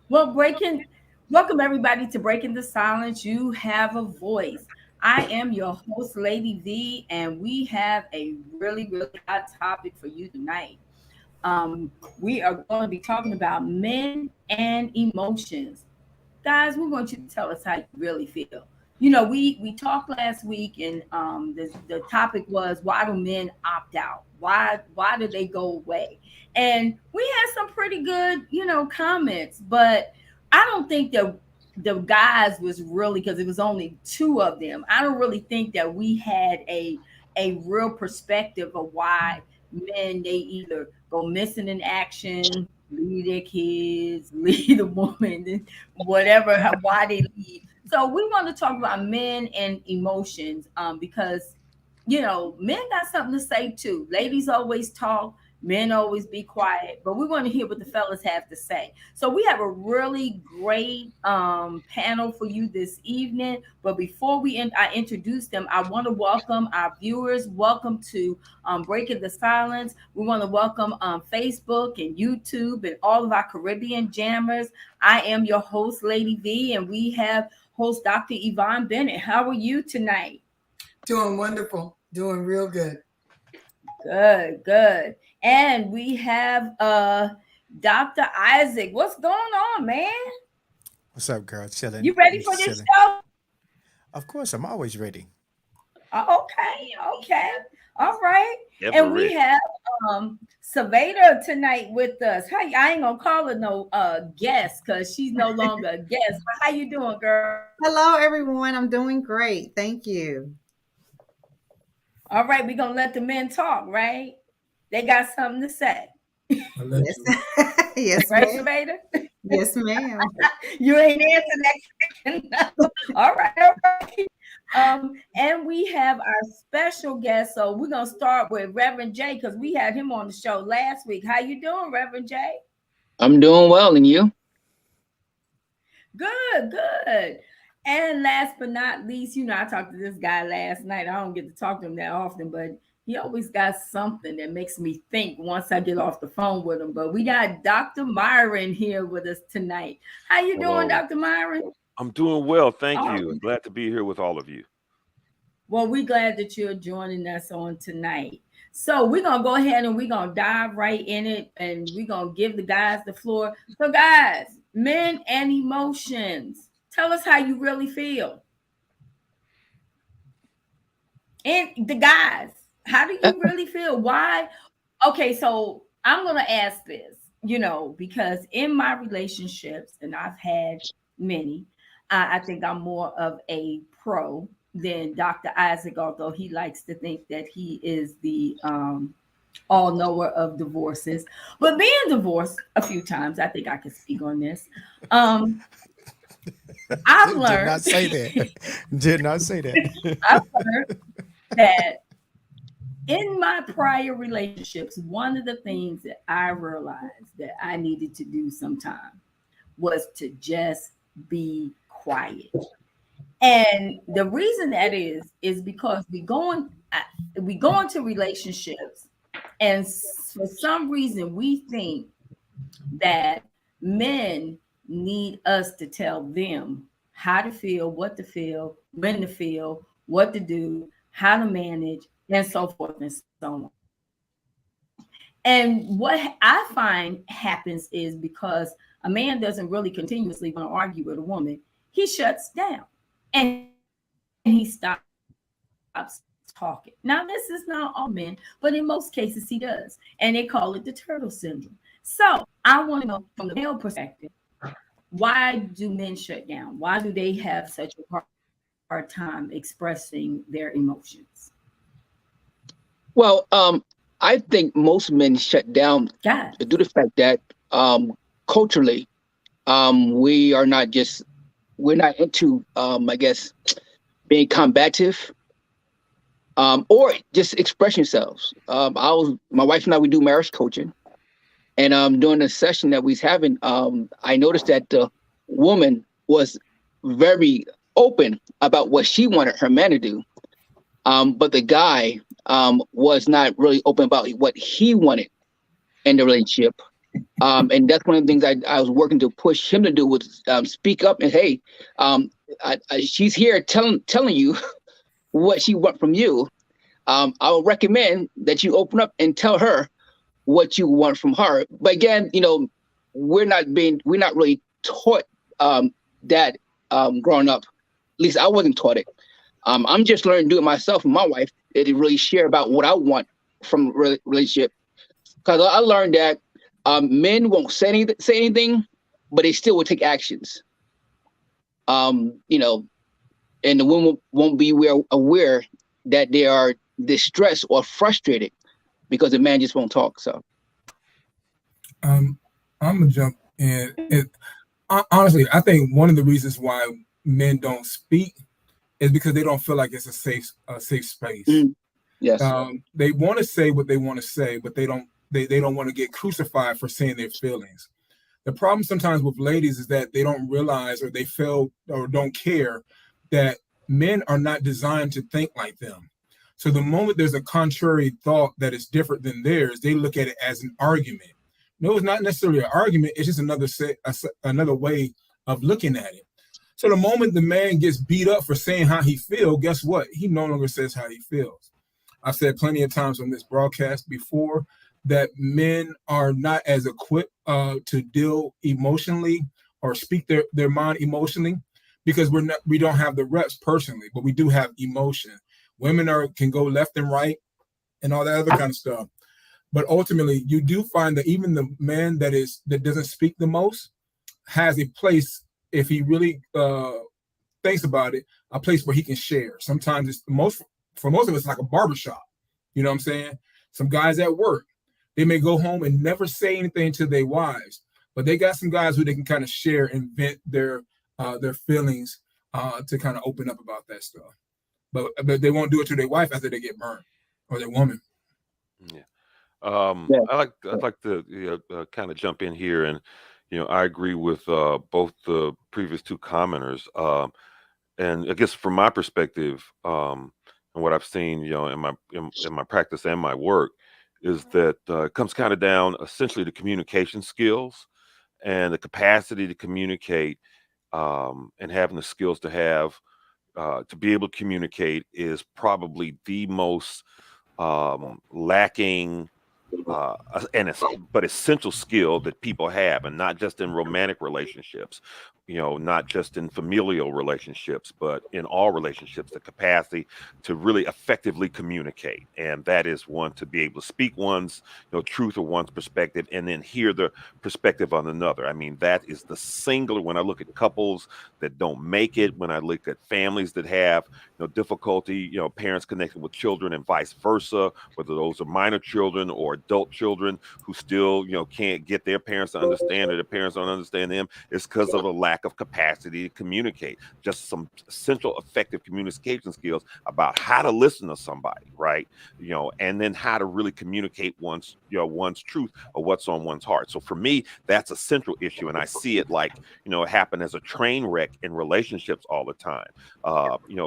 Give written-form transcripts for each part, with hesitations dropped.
Well, welcome everybody to Breaking the Silence. You have a voice. I am your host, Lady V, and we have a really hot topic for you tonight. We are going to be talking about men and emotions. Guys, we want you to tell us how you really feel. We talked last week, and the topic was, why do men opt out? Why do they go away? And we had some pretty good comments, but I don't think that the guys was really, because it was only two of them. I don't really think that we had a real perspective of why men, they either go missing in action, leave their kids, leave the woman, whatever, why they leave. So we want to talk about men and emotions, because men got something to say too. Ladies always talk, men always be quiet, but we want to hear what the fellas have to say. So we have a really great panel for you this evening. But before I introduce them, I want to welcome our viewers. Welcome to Breaking the Silence. We want to welcome Facebook and YouTube and all of our Caribbean jammers. I am your host, Lady V, and we have host Dr. Yvonne Bennett. How are you tonight? Doing wonderful. Doing real good. Good. And we have Dr. Isaac. What's going on, man? What's up, girl? Chilling. You ready I'm for just this chilling. show? Of course, I'm always ready. Okay. All right. Ever And we ready. have Silvadia tonight with us. Hi, I ain't gonna call her no guest because she's no longer a guest. But how you doing, girl? Hello, everyone. I'm doing great. Thank you. All right, we're gonna let the men talk, right? They got something to say. Yes, yes, Right, ma'am. Silvadia? Yes, ma'am. You ain't answering that question. No. All right. And we have our special guest. So we're gonna start with Reverend Jay because we had him on the show last week. How you doing, Reverend Jay? I'm doing well, and you? Good. And last but not least, I talked to this guy last night. I don't get to talk to him that often, but he always got something that makes me think once I get off the phone with him. But we got Dr. Myron here with us tonight. How you doing, Hello. Dr. Myron? I'm doing well, thank Oh, you. Glad to be here with all of you. well, we're glad that you're joining us on tonight. So we're gonna go ahead and we're gonna dive right in it, and we're gonna give the guys the floor. So, guys, men and emotions. Tell us how you really feel. And the guys, how do you really feel? Why? Okay, so I'm gonna ask this, because in my relationships, and I've had many, I think I'm more of a pro than Dr. Isaac, although he likes to think that he is the all knower of divorces. But being divorced a few times, I think I can speak on this. Um, I've Did learned, not say that. Did not say that. I've learned that in my prior relationships, one of the things that I realized that I needed to do sometime was to just be quiet. And the reason that is because we go into relationships, and for some reason we think that men need us to tell them how to feel, when to feel, what to do, how to manage, and so forth and so on. And what I find happens is because a man doesn't really continuously want to argue with a woman, he shuts down and he stops talking. Now, this is not all men, but in most cases he does. And they call it the turtle syndrome. So I want to know from the male perspective, why do men shut down? Why do they have such a hard time expressing their emotions? Well, I think most men shut down God. due to the fact that culturally, we are not just we're not into I guess being combative or just express yourselves. My wife and I, we do marriage coaching, and during the session that we was having, I noticed that the woman was very open about what she wanted her man to do. But the guy was not really open about what he wanted in the relationship. And that's one of the things I was working to push him to do was speak up and, hey, she's here telling you what she wants from you. I would recommend that you open up and tell her what you want from her. But again, we're not really taught that growing up. At least I wasn't taught it. I'm just learning to do it myself and my wife, to really share about what I want from a relationship. Because I learned that men won't say anything, but they still will take actions. And the women won't be aware that they are distressed or frustrated because the man just won't talk. So, I'm gonna jump in. Honestly, I think one of the reasons why men don't speak is because they don't feel like it's a safe space. Yes. They want to say what they want to say, but they don't want to get crucified for saying their feelings. The problem sometimes with ladies is that they don't realize, or they feel or don't care, that men are not designed to think like them. So the moment there's a contrary thought that is different than theirs, they look at it as an argument. No, it's not necessarily an argument. It's just another way of looking at it. So the moment the man gets beat up for saying how he feels, guess what? He no longer says how he feels. I've said plenty of times on this broadcast before that men are not as equipped to deal emotionally or speak their mind emotionally, because we don't have the reps personally, but we do have emotion. Women can go left and right and all that other kind of stuff. But ultimately, you do find that even the man that doesn't speak the most has a place, if he really thinks about it, a place where he can share. Sometimes for most of us, it's like a barbershop. You know what I'm saying? Some guys at work, they may go home and never say anything to their wives, but they got some guys who they can kind of share and vent their feelings to kind of open up about that stuff. But they won't do it to their wife after they get burned, or their woman. Yeah. I'd like to kind of jump in here, and I agree with both the previous two commenters, and I guess from my perspective, and what I've seen, in my practice and my work, is that it comes kind of down essentially to communication skills and the capacity to communicate, and having the skills to be able to communicate is probably the most lacking but essential skill that people have, and not just in romantic relationships, not just in familial relationships, but in all relationships, the capacity to really effectively communicate. And that is one, to be able to speak one's truth or one's perspective, and then hear the perspective on another. I mean, that is the singular. When I look at couples that don't make it, when I look at families that have difficulty, parents connecting with children and vice versa, whether those are minor children or adult children who still can't get their parents to understand, or their parents don't understand them, it's because of a lack of capacity to communicate. Just some essential effective communication skills about how to listen to somebody, right? And then how to really communicate one's truth or what's on one's heart. So for me, that's a central issue, and I see it like happen as a train wreck in relationships all the time.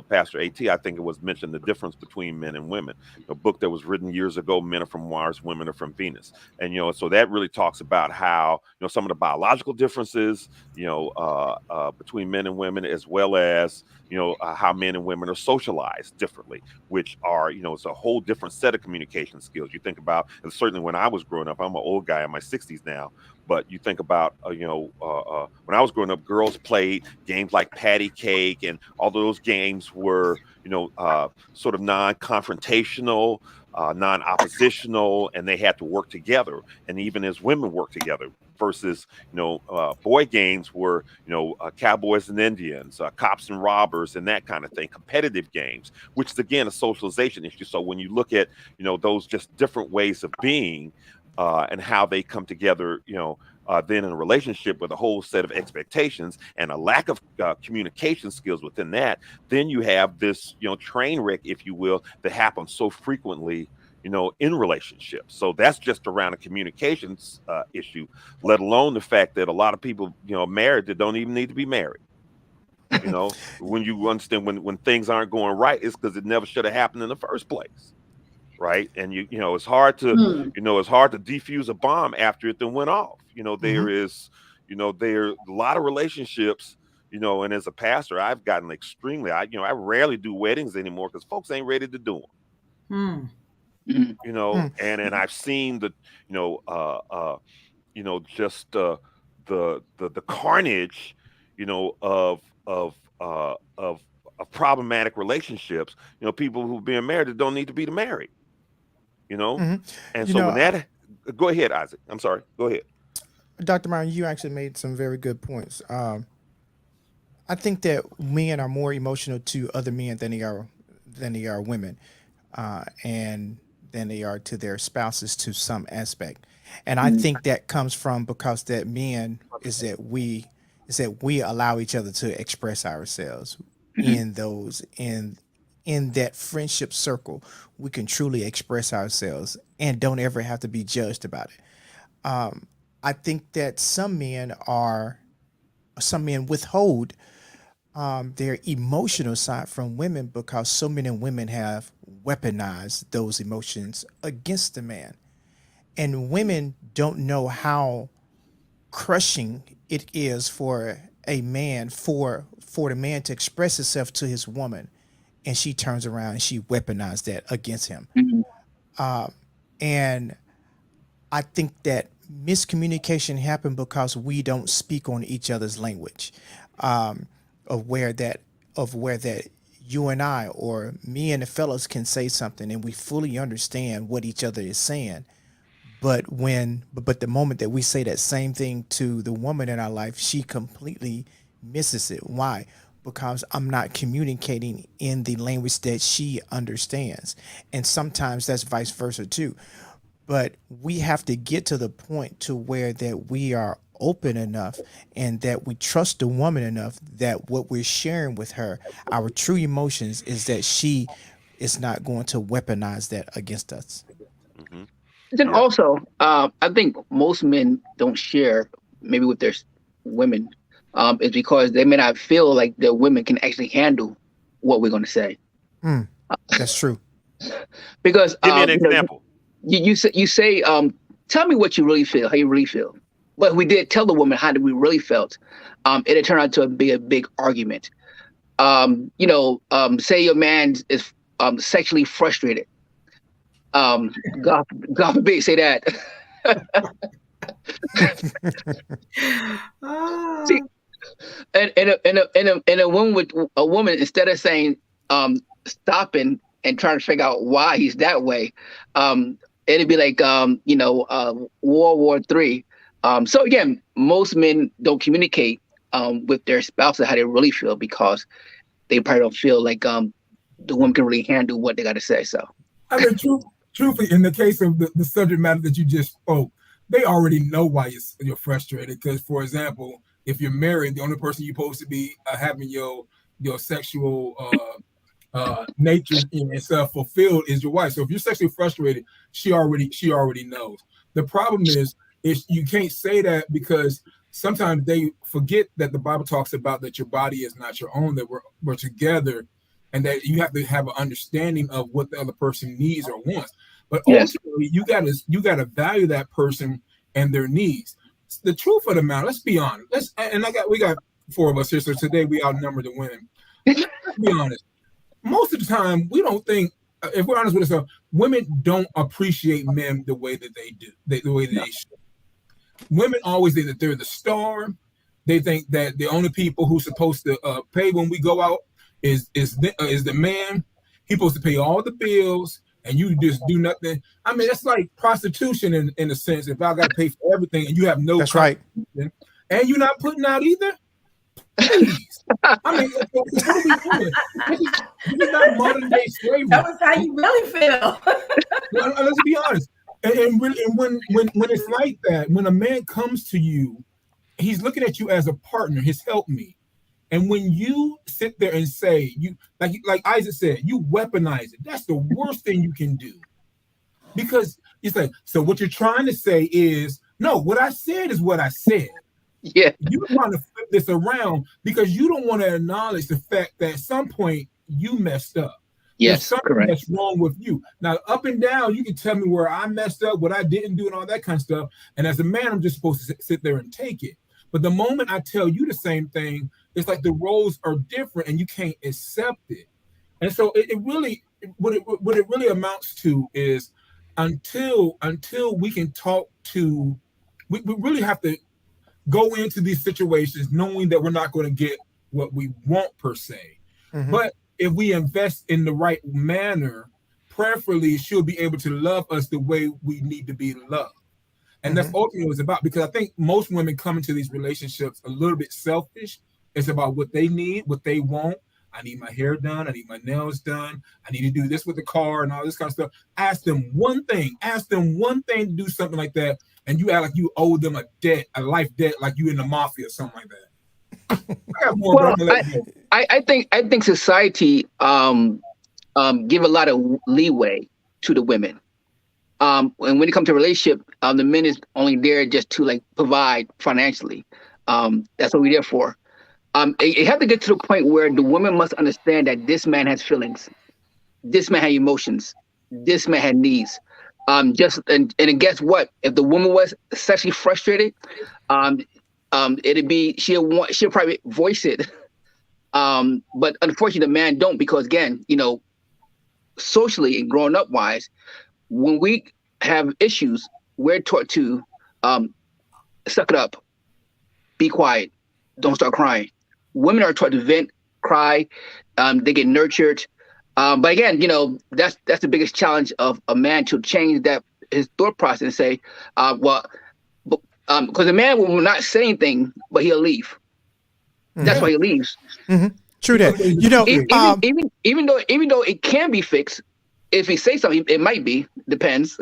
Pastor AT, I think it was mentioned, the difference between men and women. A book that was written years ago, Men Are From Mars, Women Are From Venus. And so that really talks about how some of the biological differences between men and women, as well as how men and women are socialized differently, which are it's a whole different set of communication skills. You think about, and certainly when I was growing up, I'm an old guy in my 60s now, but you think about when I was growing up, girls played games like patty cake, and all those games were sort of non-confrontational, non-oppositional, and they had to work together. And even as women work together, versus boy games were cowboys and Indians, cops and robbers, and that kind of thing, competitive games, which is again a socialization issue. So when you look at those just different ways of being, and how they come together, then in a relationship with a whole set of expectations and a lack of communication skills within that, then you have this train wreck, if you will, that happens so frequently in relationships. So that's just around a communications issue, let alone the fact that a lot of people married that don't even need to be married. When you understand when things aren't going right, it's because it never should have happened in the first place. right? And you know, it's hard to Hmm. it's hard to defuse a bomb after it then went off. You know, there are a lot of relationships. You know, and as a pastor, I've gotten extremely. I rarely do weddings anymore because folks ain't ready to do them. Hmm. You know, and I've seen the just the carnage, of problematic relationships. You know, people who've been married that don't need to be married. You know, Hmm. and You so know, when that, go ahead, Isaac. I'm sorry. Go ahead. Dr. Myron, you actually made some very good points. I think that men are more emotional to other men than they are women, and than they are to their spouses to some aspect. And I think that comes from because that men is that we allow each other to express ourselves in those in that friendship circle. We can truly express ourselves and don't ever have to be judged about it. I think that some men withhold their emotional side from women because so many women have weaponized those emotions against the man. And women don't know how crushing it is for a man for the man to express himself to his woman, and she turns around and she weaponized that against him. Mhm. And I think that miscommunication happened because we don't speak on each other's language, um, of where that you and I or me and the fellas can say something and we fully understand what each other is saying. But the moment that we say that same thing to the woman in our life, she completely misses it. Why? Because I'm not communicating in the language that she understands. And sometimes that's vice versa too. But we have to get to the point to where that we are open enough and that we trust the woman enough that what we're sharing with her, our true emotions, is that she is not going to weaponize that against us. Hmm. Then Yeah. also, I think most men don't share maybe with their women, is because they may not feel like their women can actually handle what we're going to say. Mm, that's true. Because Give me an example. you say, tell me what you really feel, how you really feel. But we did tell the woman how we really felt. It turned out to be a big argument. Say your man is sexually frustrated. Um, God, God forbid, say that. Ah, See, and a woman with a woman, instead of saying stopping and trying to figure out why he's that way, it'd be like World War III. So again, most men don't communicate with their spouses how they really feel because they probably don't feel like the woman can really handle what they got to say. So I mean, truthfully, in the case of the subject matter that you just spoke, they already know why you're frustrated. Because, for example, if you're married, the only person you're supposed to be having your sexual nature and stuff fulfilled is your wife. So if you're sexually frustrated, she already knows. The problem is you can't say that because sometimes they forget that the Bible talks about that your body is not your own, that we're together, and that you have to have an understanding of what the other person needs or wants. But yes, ultimately, you gotta value that person and their needs. The truth of the matter, let's be honest. We got four of us here, so today we outnumber the women. Let's be honest. Most of the time, we don't think, if we're honest with ourselves, women don't appreciate men the way that they do, the way that they should. Women always think that they're the star. They think that the only people who's supposed to pay when we go out is the man. He's supposed to pay all the bills, and you just do nothing. I mean, that's like prostitution in a sense. If I got to pay for everything and you have no That's right. contribution, and you're not putting out either, please. I mean, what are we doing? This is not modern day slavery. That was how you really feel. Let's be honest. And when it's like that, when a man comes to you, he's looking at you as a partner, his helpmeet. And when you sit there and say, you like Isaac said, you weaponize it. That's the worst thing you can do. Because it's like, so what you're trying to say is, no, what I said is what I said. yeah, You're trying to flip this around because you don't want to acknowledge the fact that at some point you messed up. There's Yes, something correct. that's wrong with you. Now, up and down, you can tell me where I messed up, what I didn't do, and all that kind of stuff. And as a man, I'm just supposed to sit there and take it. But the moment I tell you the same thing, it's like the roles are different and you can't accept it. And so it really, what it really amounts to is until we can talk to, we really have to go into these situations knowing that we're not going to get what we want per se. Mhm. But if we invest in the right manner, prayerfully, she'll be able to love us the way we need to be loved. And that's Mhm. ultimately what it's about, because I think most women come into these relationships a little bit selfish. It's about what they need, what they want. I need my hair done. I need my nails done. I need to do this with the car and all this kind of stuff. Ask them one thing to do something like that. And you act like you owe them a debt, a life debt, like you in the mafia or something like that. I got more, but Well, I'm gonna let you go. I think society give a lot of leeway to the women. And when it comes to a relationship, the men is only there just to like provide financially. That's what we're there for. It had to get to the point where the woman must understand that this man has feelings, this man had emotions, this man had needs. And guess what? If the woman was sexually frustrated, it'd be she'll probably voice it. But unfortunately, the man don't, because again, socially and growing up wise, when we have issues, we're taught to suck it up, be quiet, don't start crying. Women are taught to vent, cry, they get nurtured. But again, that's the biggest challenge of a man, to change that his thought process and say, because a man will not say anything, but he'll leave. That's why he leaves. Mhm. True that. Even though it can be fixed, if he says something, it might be, depends.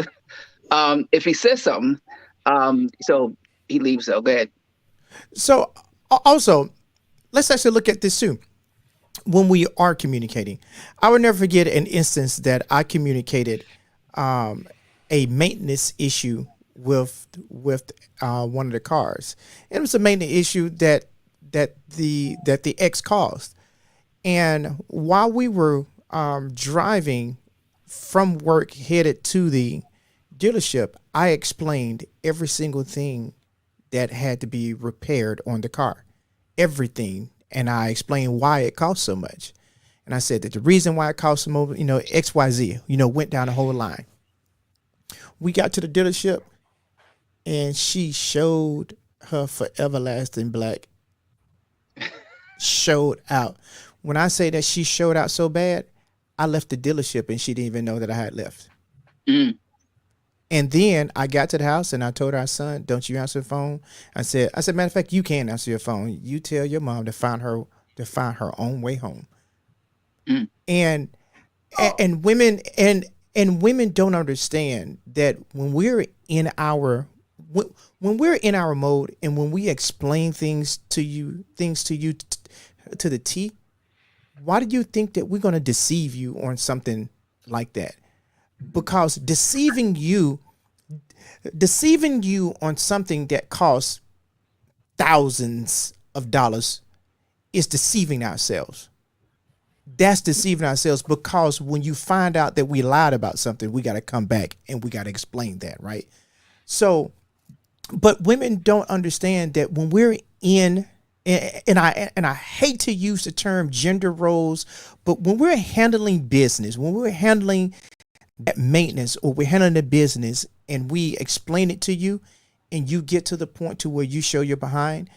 If he says something, so he leaves. So go ahead. So also, let's actually look at this too. When we are communicating, I would never forget an instance that I communicated a maintenance issue with one of the cars. It was a maintenance issue that the ex caused, and while we were driving from work headed to the dealership, I explained every single thing that had to be repaired on the car, everything. And I explained why it cost so much. And I said that the reason why it cost so much, XYZ, went down the whole line. We got to the dealership and she showed her forever lasting black, showed out. When I say that she showed out so bad, I left the dealership and she didn't even know that I had left. Mm. And then I got to the house and I told her, son, don't you answer the phone? I said, matter of fact, you can't answer your phone. You tell your mom to find her own way home. Mm. And women don't understand that when we're in our mode and when we explain things to you to the T, why do you think that we're going to deceive you on something like that? Because deceiving you on something that costs thousands of dollars is deceiving ourselves. That's deceiving ourselves, because when you find out that we lied about something, we got to come back and we got to explain that, right? So, but women don't understand that when we're in, and I hate to use the term gender roles, but when we're handling business, when we're handling that maintenance, or we're handling the business and we explain it to you and you get to the point to where you show your behind,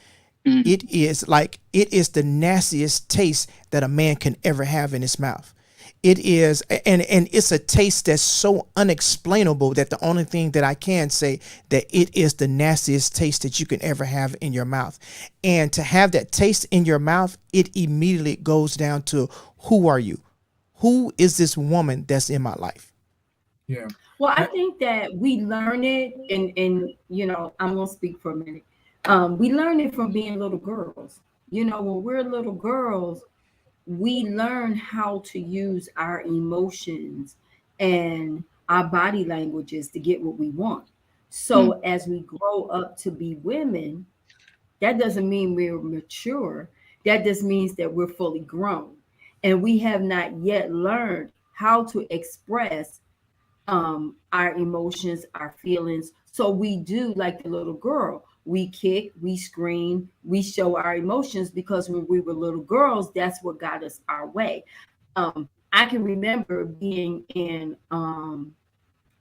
it is the nastiest taste that a man can ever have in his mouth. It is, and it's a taste that's so unexplainable that the only thing that I can say that it is the nastiest taste that you can ever have in your mouth. And to have that taste in your mouth, it immediately goes down to, who are you? Who is this woman that's in my life? Yeah. Well, I think that we learn it, and I'm gonna speak for a minute. We learn it from being little girls. When we're little girls, we learn how to use our emotions and our body languages to get what we want. So as we grow up to be women, that doesn't mean we're mature. That just means that we're fully grown. And we have not yet learned how to express our emotions, our feelings. So we do like the little girl. We kick, we scream, we show our emotions because when we were little girls, that's what got us our way. I can remember being in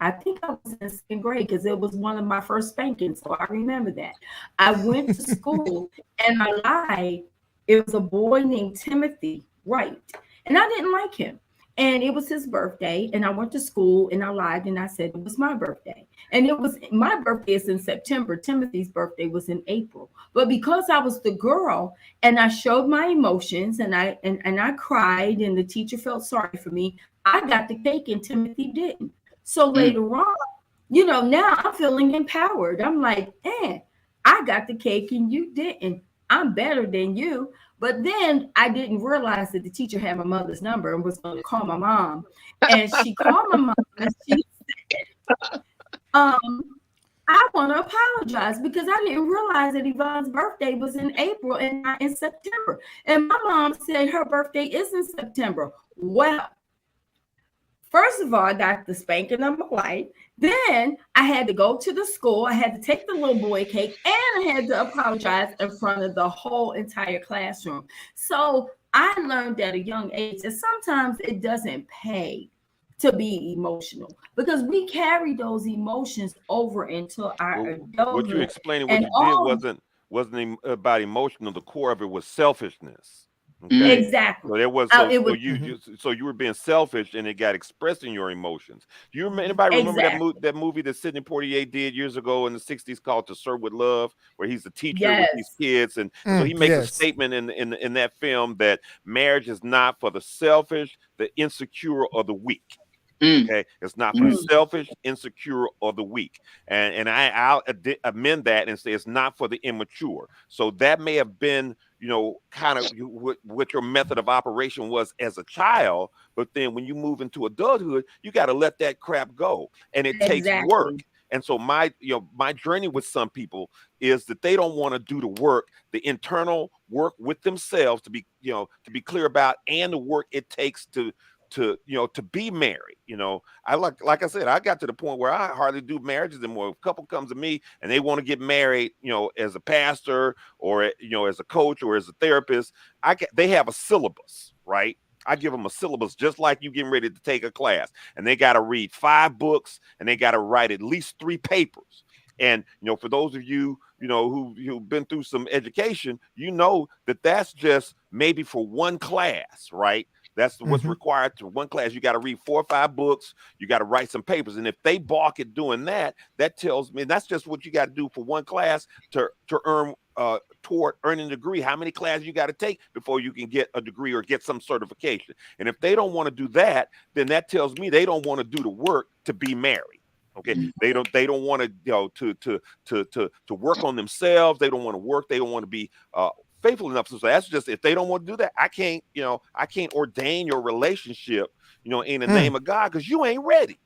I think I was in second grade because it was one of my first spankings. So I remember that. I went to school and I lied. It was a boy named Timothy Wright. And I didn't like him. And it was his birthday. And I went to school and I lied and I said it was my birthday. And it was my birthday is in September. Timothy's birthday was in April. But because I was the girl and I showed my emotions and I cried and the teacher felt sorry for me, I got the cake and Timothy didn't. So later on, now I'm feeling empowered. I'm like, I got the cake and you didn't. I'm better than you. But then I didn't realize that the teacher had my mother's number and was going to call my mom. And she called my mom and she said, I want to apologize because I didn't realize that Yvonne's birthday was in April and not in September. And my mom said her birthday is in September. Well, first of all, I got the spanking of my life. Then I had to go to the school. I had to take the little boy cake and I had to apologize in front of the whole entire classroom. So I learned at a young age that sometimes it doesn't pay to be emotional because we carry those emotions over into our adulthood. What you're explaining, what you did wasn't about emotional. The core of it was selfishness. Okay. Exactly. So there was so you were being selfish, and it got expressed in your emotions. Do you remember? Anybody remember that movie that Sidney Poitier did years ago in the '60s called "To Serve with Love," where he's a teacher with these kids, and so he makes a statement in that film that marriage is not for the selfish, the insecure, or the weak. Okay, it's not for the selfish, insecure, or the weak, and I'll amend that and say it's not for the immature. So that may have been, kind of what your method of operation was as a child, but then when you move into adulthood, you got to let that crap go, and it takes work. And so my journey with some people is that they don't want to do the work, the internal work with themselves to be clear about, and the work it takes to be married. I like I said, I got to the point where I hardly do marriages anymore. If a couple comes to me and they want to get married, as a pastor or as a coach or as a therapist, they have a syllabus, right? I give them a syllabus just like you getting ready to take a class, and they got to read 5 books and they got to write at least 3 papers. And for those of you who've been through some education, that's just maybe for one class, right? That's what's required to one class. You got to read 4 or 5 books. You got to write some papers. And if they balk at doing that, that tells me that's just what you got to do for one class to earn toward earning a degree. How many classes you got to take before you can get a degree or get some certification? And if they don't want to do that, then that tells me they don't want to do the work to be married. Okay, they don't want to work on themselves. They don't want to work. They don't want to be faithful enough. So that's just, if they don't want to do that, I can't ordain your relationship, in the name of God, because you ain't ready.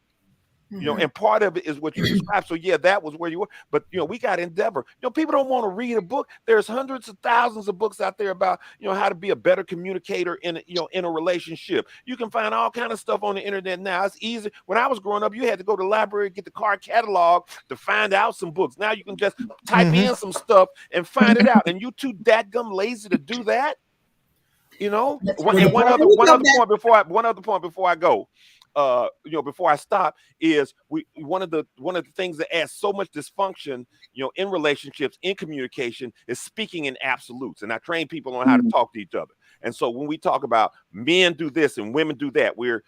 And part of it is what you described. So yeah, that was where you were. But we got to endeavor. People don't want to read a book. There's hundreds of thousands of books out there about how to be a better communicator in a relationship. You can find all kind of stuff on the internet now. It's easy. When I was growing up, you had to go to the library, get the card catalog to find out some books. Now you can just type in some stuff and find it out. And you too dadgum lazy to do that. And one other point before I go. Before I stop, is one of the things that adds so much dysfunction, in relationships, in communication, is speaking in absolutes. And I train people on how to talk to each other. And so when we talk about men do this and women do that, we're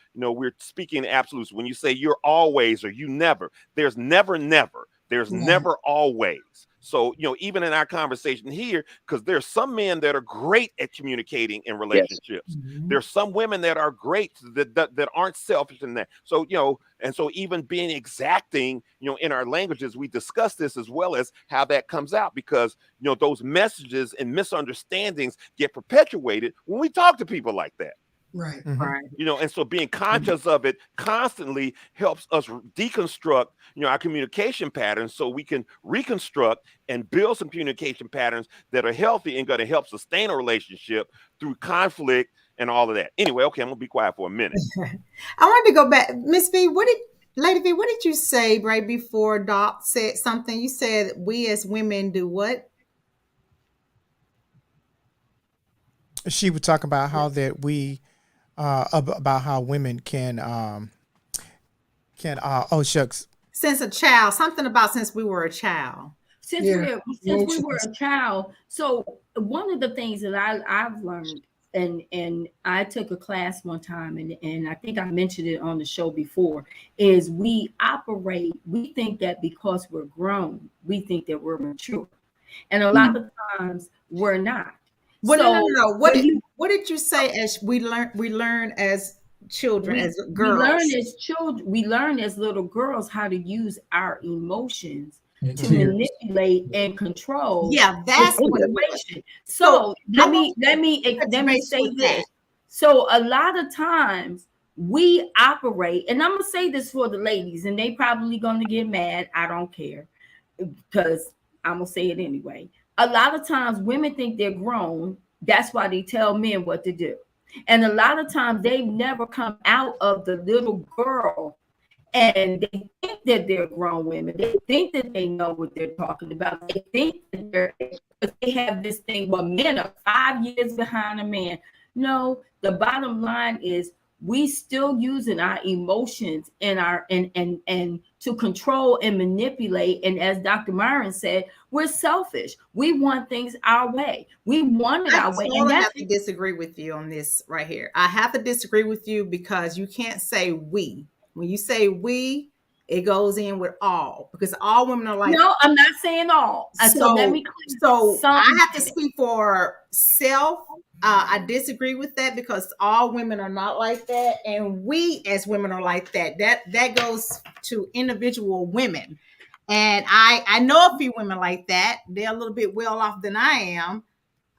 speaking in absolutes. When you say you're always or you never, there's never. There's never always. So, even in our conversation here, because there's some men that are great at communicating in relationships. Yes. There's some women that are great that aren't selfish in that. So, and so even being exacting, in our languages, we discuss this as well as how that comes out, because, those messages and misunderstandings get perpetuated when we talk to people like that. Right. Right. And so being conscious of it constantly helps us deconstruct, our communication patterns, so we can reconstruct and build some communication patterns that are healthy and going to help sustain a relationship through conflict and all of that. Anyway, okay, I'm gonna be quiet for a minute. I wanted to go back. Miss V, Lady V, what did you say right before Doc said something? You said we as women do what? She would talk about how that we about how women can oh shucks. Since a child, something about since we were a child. Since we were a child. So one of the things that I've learned, and I took a class one time, and I think I mentioned it on the show before, is we think that because we're grown, we think that we're mature, and a lot of times we're not. Well, So no. What did you say? As we learn as children, as girls. We learn as children. We learn as little girls how to use our emotions to manipulate and control. Yeah, that's what it situation. So let me say with this. that. So a lot of times we operate, and I'm gonna say this for the ladies, and they probably gonna get mad. I don't care, because I'm gonna say it anyway. A lot of times women think they're grown. That's why they tell men what to do. And a lot of times they've never come out of the little girl, and they think that they're grown women. They think that they know what they're talking about. They think that they have this thing, well, men are 5 years behind a man. No, the bottom line is we still using our emotions and and to control and manipulate. And as Dr. Myron said, we're selfish. We want things our way. We want it our way. And I have to disagree with you on this right here. I have to disagree with you because you can't say we. When you say we, it goes in with all, because all women are like. No, I'm not saying all. So let me. So I have to speak for self. I disagree with that because all women are not like that, and we as women are like that. That goes to individual women, and I know a few women like that. They're a little bit well off than I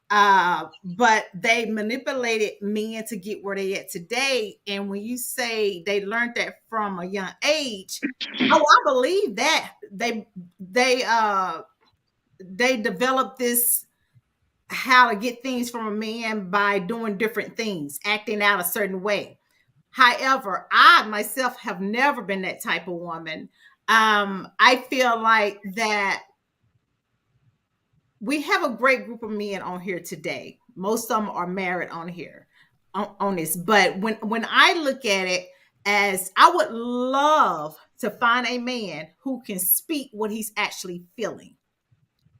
am, but they manipulated men to get where they at today. And when you say they learned that from a young age, oh, I believe that they developed this, how to get things from a man by doing different things, acting out a certain way. However, I myself have never been that type of woman. I feel like that we have a great group of men on here today. Most of them are married on here on this. But when I look at it, as I would love to find a man who can speak what he's actually feeling.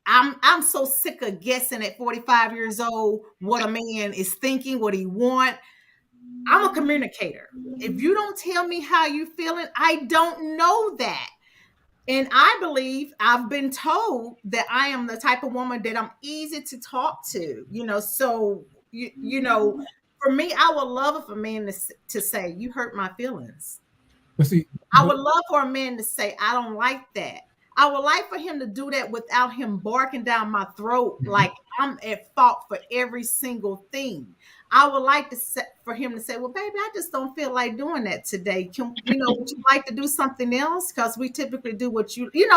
I'm so sick of guessing at 45 years old what a man is thinking, what he want. I'm a communicator. If you don't tell me how you feeling, I don't know that. And I believe I've been told that I am the type of woman that I'm easy to talk to, so, for me, I would love for a man to say, you hurt my feelings. I would love for a man to say, I don't like that. I would like for him to do that without him barking down my throat like I'm at fault for every single thing. I would like for him to say, well, baby, I just don't feel like doing that today. Would you like to do something else? Because we typically do what tell me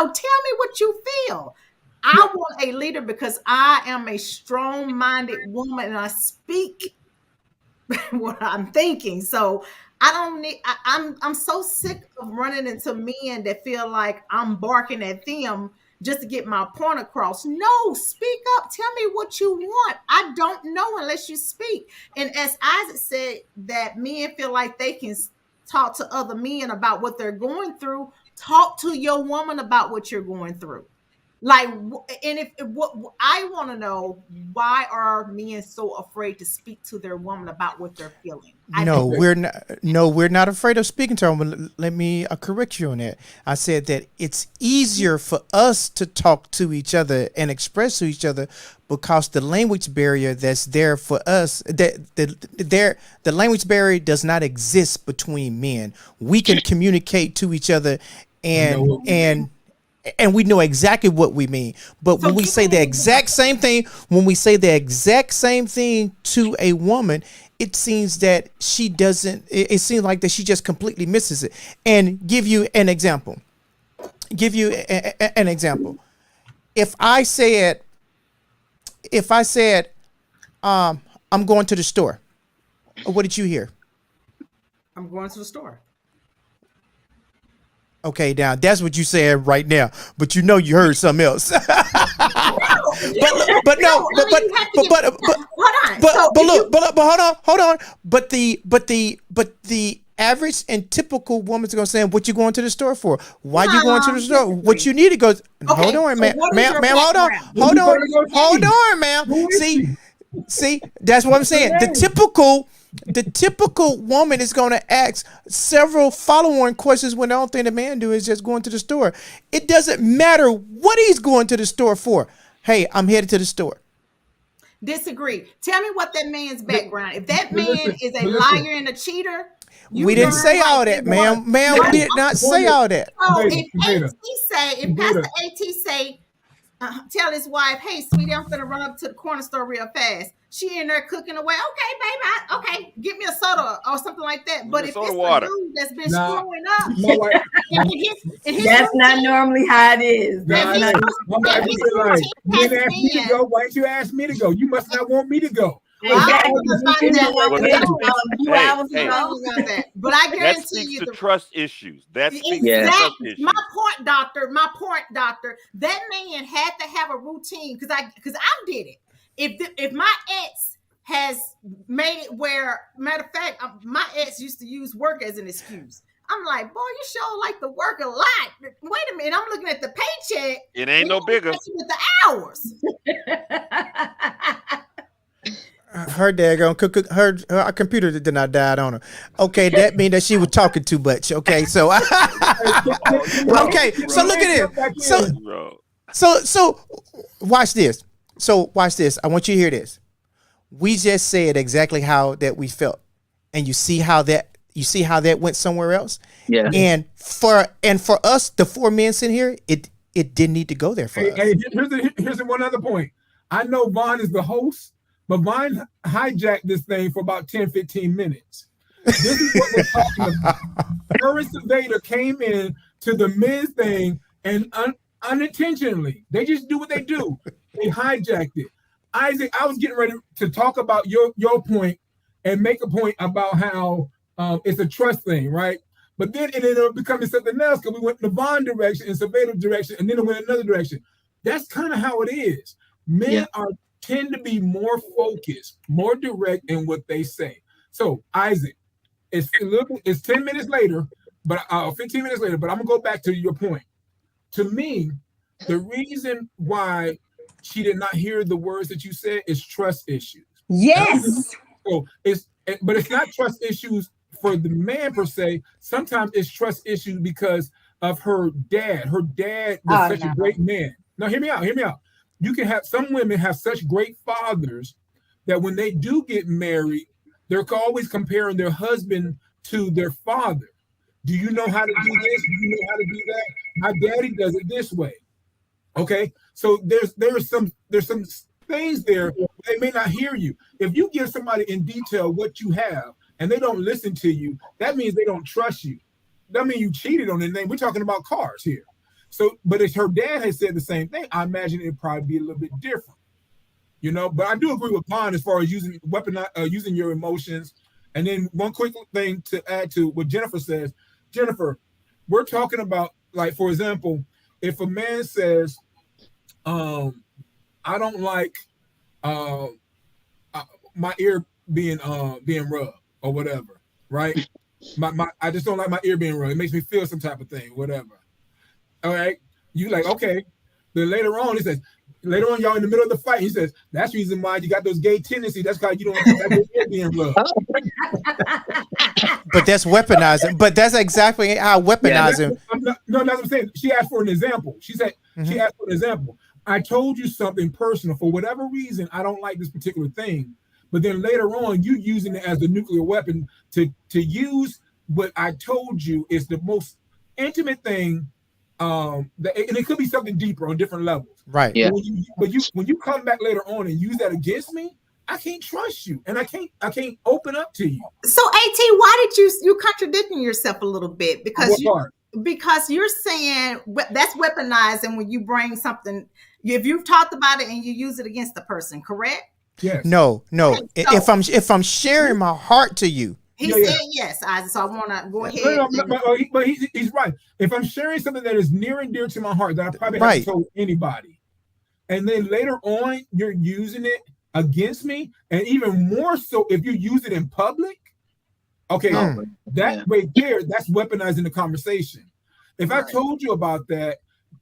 what you feel. I want a leader because I am a strong-minded woman and I speak what I'm thinking. So I don't need, I'm so sick of running into men that feel like I'm barking at them just to get my point across. No, speak up. Tell me what you want. I don't know unless you speak. And as Isaac said, that men feel like they can talk to other men about what they're going through. Talk to your woman about what you're going through. What I want to know, why are men so afraid to speak to their woman about what they're feeling? We're not afraid of speaking to them. Let me correct you on that. I said that it's easier for us to talk to each other and express to each other because the language barrier that's there for us, the language barrier does not exist between men. We can communicate to each other and we know exactly what we mean. But when we say the exact same thing, to a woman, it seems that she doesn't, it seems like that she just completely misses it. And give you an example. If I said, I'm going to the store, What did you hear? I'm going to the store. Okay, now that's what you said right now, but you know you heard something else. but the average and typical woman's gonna say, "What you going to the store for? Why you going to the store? What you need to go? Hold on, ma'am, hold on, ma'am. See, that's what I'm saying. The typical woman is going to ask several follow-on questions when the only thing the man do is just going to the store. It doesn't matter what he's going to the store for. Hey, I'm headed to the store. Disagree. Tell me what that man's background. If that man is a liar and a cheater, we didn't say all that, ma'am. Ma'am, we did not say all that. So if Pastor AT say, tell his wife, "Hey, sweetie, I'm gonna run up to the corner store real fast." She in there cooking away. Okay, baby. Okay, get me a soda or something like that. But if it's a dude that's been screwing up, that's not normally how it is. Why didn't you ask me to go? You must not want me to go. But I guarantee you, the trust issues. That's exactly my point, doctor. That man had to have a routine because I did it. If my ex has made it where, matter of fact, my ex used to use work as an excuse. I'm like, boy, you sure like to work a lot. Wait a minute, I'm looking at the paycheck. It ain't no bigger with the hours. Her daggone her computer did not die on her. Okay, that means that she was talking too much. Okay, so okay, so look at it. So watch this. So watch this. I want you to hear this. We just said exactly how that we felt, and you see how that went somewhere else. Yeah. And for us, the four men sitting here, it didn't need to go there for us. Hey, here's one other point. I know Vaughn is the host, but Vaughn hijacked this thing for about 10, 15 minutes. This is what we're talking about. Her and Silvadia came in to the men's thing and unintentionally, they just do what they do. They hijacked it. Isaac, I was getting ready to talk about your point and make a point about how it's a trust thing, right? But then it ended up becoming something else because we went in the Vaughn direction and Silvadia direction, and then it went another direction. That's kind of how it is. Men tend to be more focused, more direct in what they say. So, Isaac, it's 10 minutes later, but 15 minutes later, but I'm gonna go back to your point. To me, the reason why she did not hear the words that you said is trust issues. Yes. So but it's not trust issues for the man per se. Sometimes it's trust issues because of her dad. Her dad was such a great man. Now, hear me out. You can have some women have such great fathers that when they do get married, they're always comparing their husband to their father. Do you know how to do this? Do you know how to do that? My daddy does it this way. Okay, so there's some things there. They may not hear you. If you give somebody in detail what you have and they don't listen to you, that means they don't trust you. That means you cheated on their name. We're talking about cars here. So, but if her dad has said the same thing, I imagine it'd probably be a little bit different, you know. But I do agree with Vaughn as far as using your emotions. And then one quick thing to add to what Jennifer says. Jennifer, we're talking about, like, for example, if a man says, I don't like my ear being rubbed or whatever, right? I just don't like my ear being rubbed. It makes me feel some type of thing, whatever. All right, you like, okay. Then later on, y'all in the middle of the fight, he says, that's the reason why you got those gay tendencies. That's why you don't like your ear being rubbed. But that's weaponizing. But that's exactly how weaponizing. No, that's what I'm saying. She asked for an example. She said, she asked for an example. I told you something personal. For whatever reason, I don't like this particular thing. But then later on, you using it as the nuclear weapon to use what I told you is the most intimate thing. And it could be something deeper on different levels. Right. Yeah. When you come back later on and use that against me, I can't trust you, and I can't open up to you. So, AT, why did you contradicting yourself a little bit? Because you're saying that's weaponizing when you bring something, if you've talked about it and you use it against the person, correct? Yes. No. So- If I'm sharing my heart to you, He Yeah, said yes, Isaac. So I want to go ahead. But he's right. If I'm sharing something that is near and dear to my heart that I probably Right. haven't told anybody, and then later on you're using it against me, and even more so if you use it in public, okay, that right there, that's weaponizing the conversation. If I told you about that,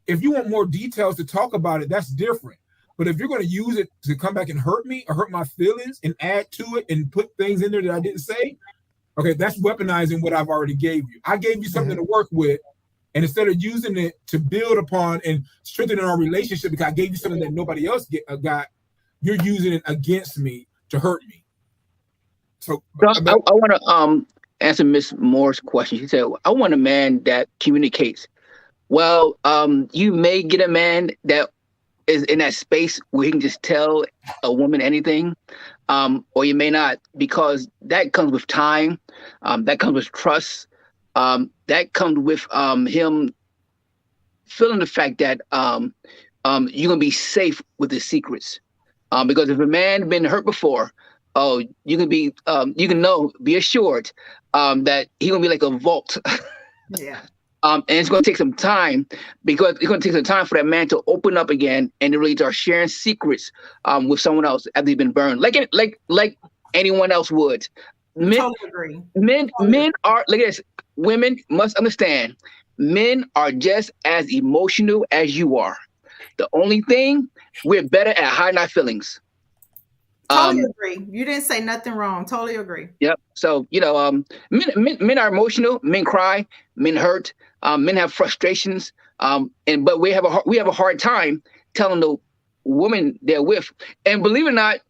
if you want more details to talk about it, that's different. But if you're going to use it to come back and hurt me or hurt my feelings and add to it and put things in there that I didn't say, okay, that's weaponizing what I've already gave you. I gave you something to work with, and instead of using it to build upon and strengthen our relationship because I gave you something that nobody else got, you're using it against me to hurt me. So I want to answer Miss Moore's question. She said, I want a man that communicates. Well, you may get a man that is in that space where he can just tell a woman anything, or you may not, because that comes with time, that comes with trust, that comes with him feeling the fact that you're gonna be safe with his secrets. Because if a man been hurt before, you can be be assured that he's gonna be like a vault. Yeah. And it's going to take some time because it's going to take some time for that man to open up again and to really start sharing secrets with someone else after they've been burned, like anyone else would. Totally agree. Men are, look at this. Women must understand, men are just as emotional as you are. The only thing, we're better at hiding our feelings. Totally agree. You didn't say nothing wrong. Totally agree. Yep. So, men are emotional. Men cry. Men hurt. Men have frustrations. But we have a hard time telling the woman they're with. And believe it or not,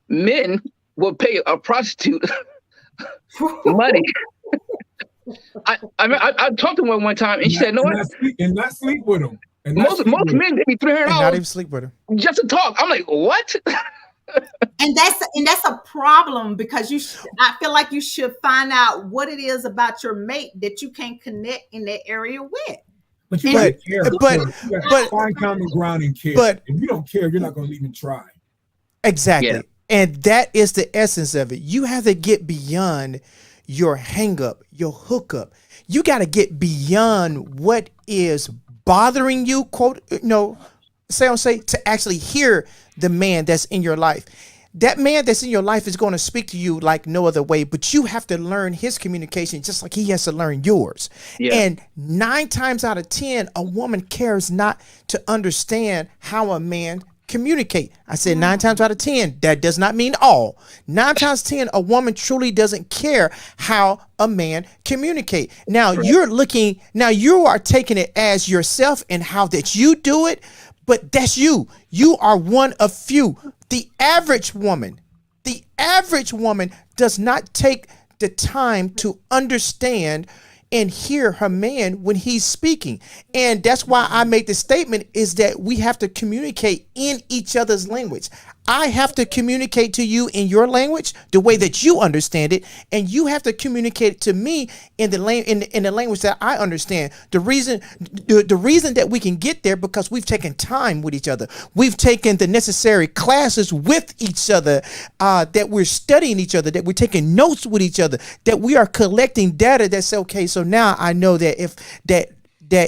men will pay a prostitute money. I talked to one time, and she said, "No, not sleep with him." Most men give me $300 not even sleep with him just to talk. I'm like, what? And that's a problem because I feel like you should find out what it is about your mate that you can't connect in that area with. But you got to care. You got to find common ground and care. But if you don't care, you're not going to even try. Exactly. Yeah. And that is the essence of it. You have to get beyond your hang up, your hookup. You got to get beyond what is bothering you, say to actually hear the man that's in your life. That man that's in your life is going to speak to you like no other way, but you have to learn his communication just like he has to learn yours. Yeah. And 9 times out of 10, a woman cares not to understand how a man communicate. I said 9 times out of 10. That does not mean all. 9 times 10, a woman truly doesn't care how a man communicate. Now you are taking it as yourself and how that you do it, but that's you. You are one of few. The average woman does not take the time to understand and hear her man when he's speaking. And that's why I made the statement is that we have to communicate in each other's language. I have to communicate to you in your language, the way that you understand it, and you have to communicate to me in the language that I understand. The reason that we can get there because we've taken time with each other. We've taken the necessary classes with each other, that we're studying each other, that we're taking notes with each other, that we are collecting data that's okay. So now I know that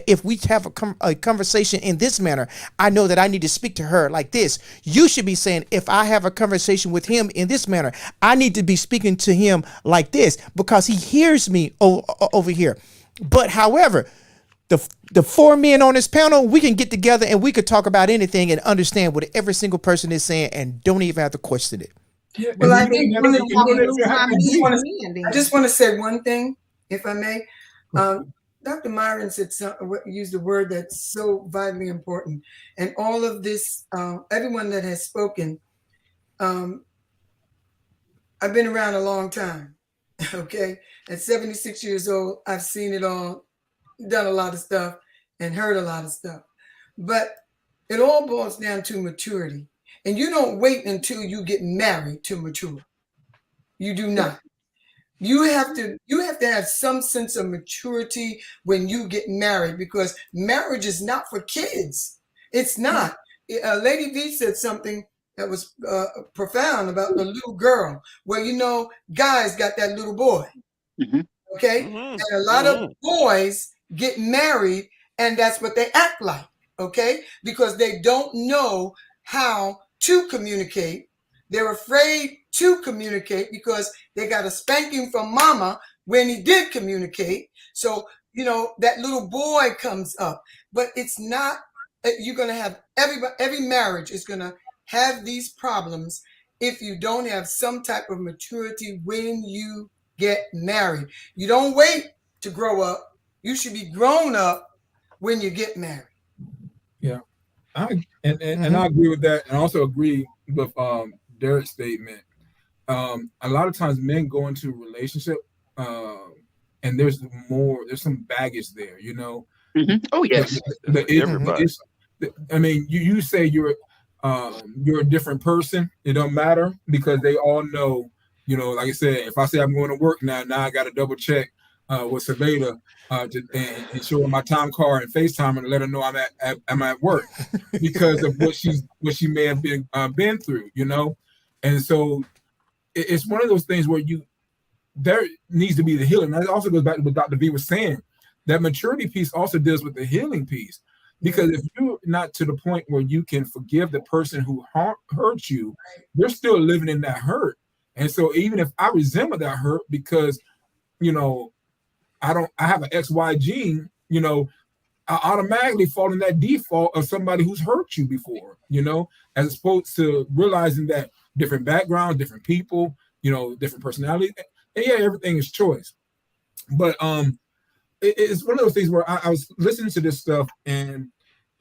if we have a conversation in this manner, I know that I need to speak to her like this. You should be saying, if I have a conversation with him in this manner, I need to be speaking to him like this because he hears me over here. But however, the 4 men on this panel, we can get together and we could talk about anything and understand what every single person is saying and don't even have to question it. Yeah, well, I just want to say one thing, if I may. Dr. Myron said used a word that's so vitally important, and all of this, everyone that has spoken, I've been around a long time. Okay, at 76 years old, I've seen it all, done a lot of stuff, and heard a lot of stuff. But it all boils down to maturity, and you don't wait until you get married to mature. You do not. You have to have some sense of maturity when you get married, because marriage is not for kids. It's not. Lady V said something that was profound about the little girl. Well, you know, guys got that little boy. Mm-hmm. Okay. And a lot of boys get married and that's what they act like. Okay. Because they don't know how to communicate. They're afraid to communicate because they got a spanking from mama when he did communicate. So, you know, that little boy comes up, but it's not, you're going to have every marriage is going to have these problems if you don't have some type of maturity when you get married. You don't wait to grow up. You should be grown up when you get married. Yeah. I agree with that. And I also agree with Derek's statement. A lot of times men go into a relationship and there's some baggage there, you know. Mm-hmm. Oh yes. Everybody. I mean, you say you're a different person. It don't matter because they all know, you know, like I said, if I say I'm going to work now I got to double check with Silvadia and show her my time card and FaceTime and let her know I'm at work because of what she may have been through, you know. And so it's one of those things where there needs to be the healing. That also goes back to what Dr. V was saying. That maturity piece also deals with the healing piece. Because if you're not to the point where you can forgive the person who hurt you, you're still living in that hurt. And so even if I resemble that hurt because, you know, I have an XY gene, you know, I automatically fall in that default of somebody who's hurt you before, you know, as opposed to realizing that different backgrounds, different people, you know, different personalities. And yeah, everything is choice. But it's one of those things where I was listening to this stuff and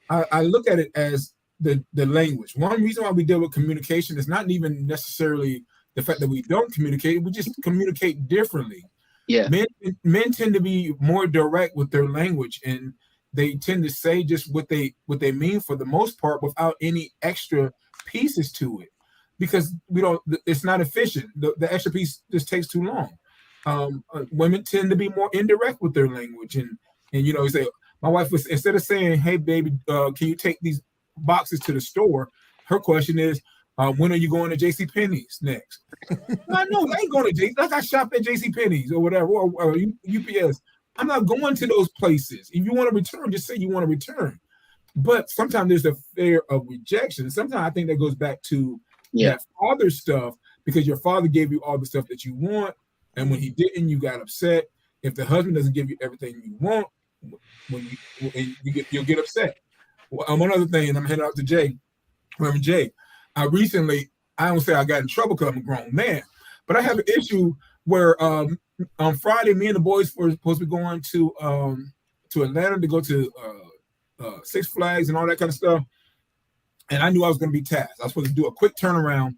I look at it as the language. One reason why we deal with communication is not even necessarily the fact that we don't communicate. We just communicate differently. Yeah. Men tend to be more direct with their language and they tend to say just what they mean for the most part without any extra pieces to it because it's not efficient. The extra piece just takes too long. Women tend to be more indirect with their language and you know, you say, my wife was, instead of saying, hey baby, can you take these boxes to the store? Her question is, when are you going to JCPenney's next? I know I ain't going to like I shop at JCPenney's or whatever, or UPS. I'm not going to those places. If you want to return, just say you want to return. But sometimes there's a fear of rejection. Sometimes I think that goes back to that father stuff because your father gave you all the stuff that you want. And when he didn't, you got upset. If the husband doesn't give you everything you want, you'll get upset. One other thing, and I'm heading out to Reverend Jay. I don't say I got in trouble because I'm a grown man, but I have an issue where on Friday, me and the boys were supposed to be going to Atlanta to go to Six Flags and all that kind of stuff. And I knew I was going to be tasked. I was supposed to do a quick turnaround.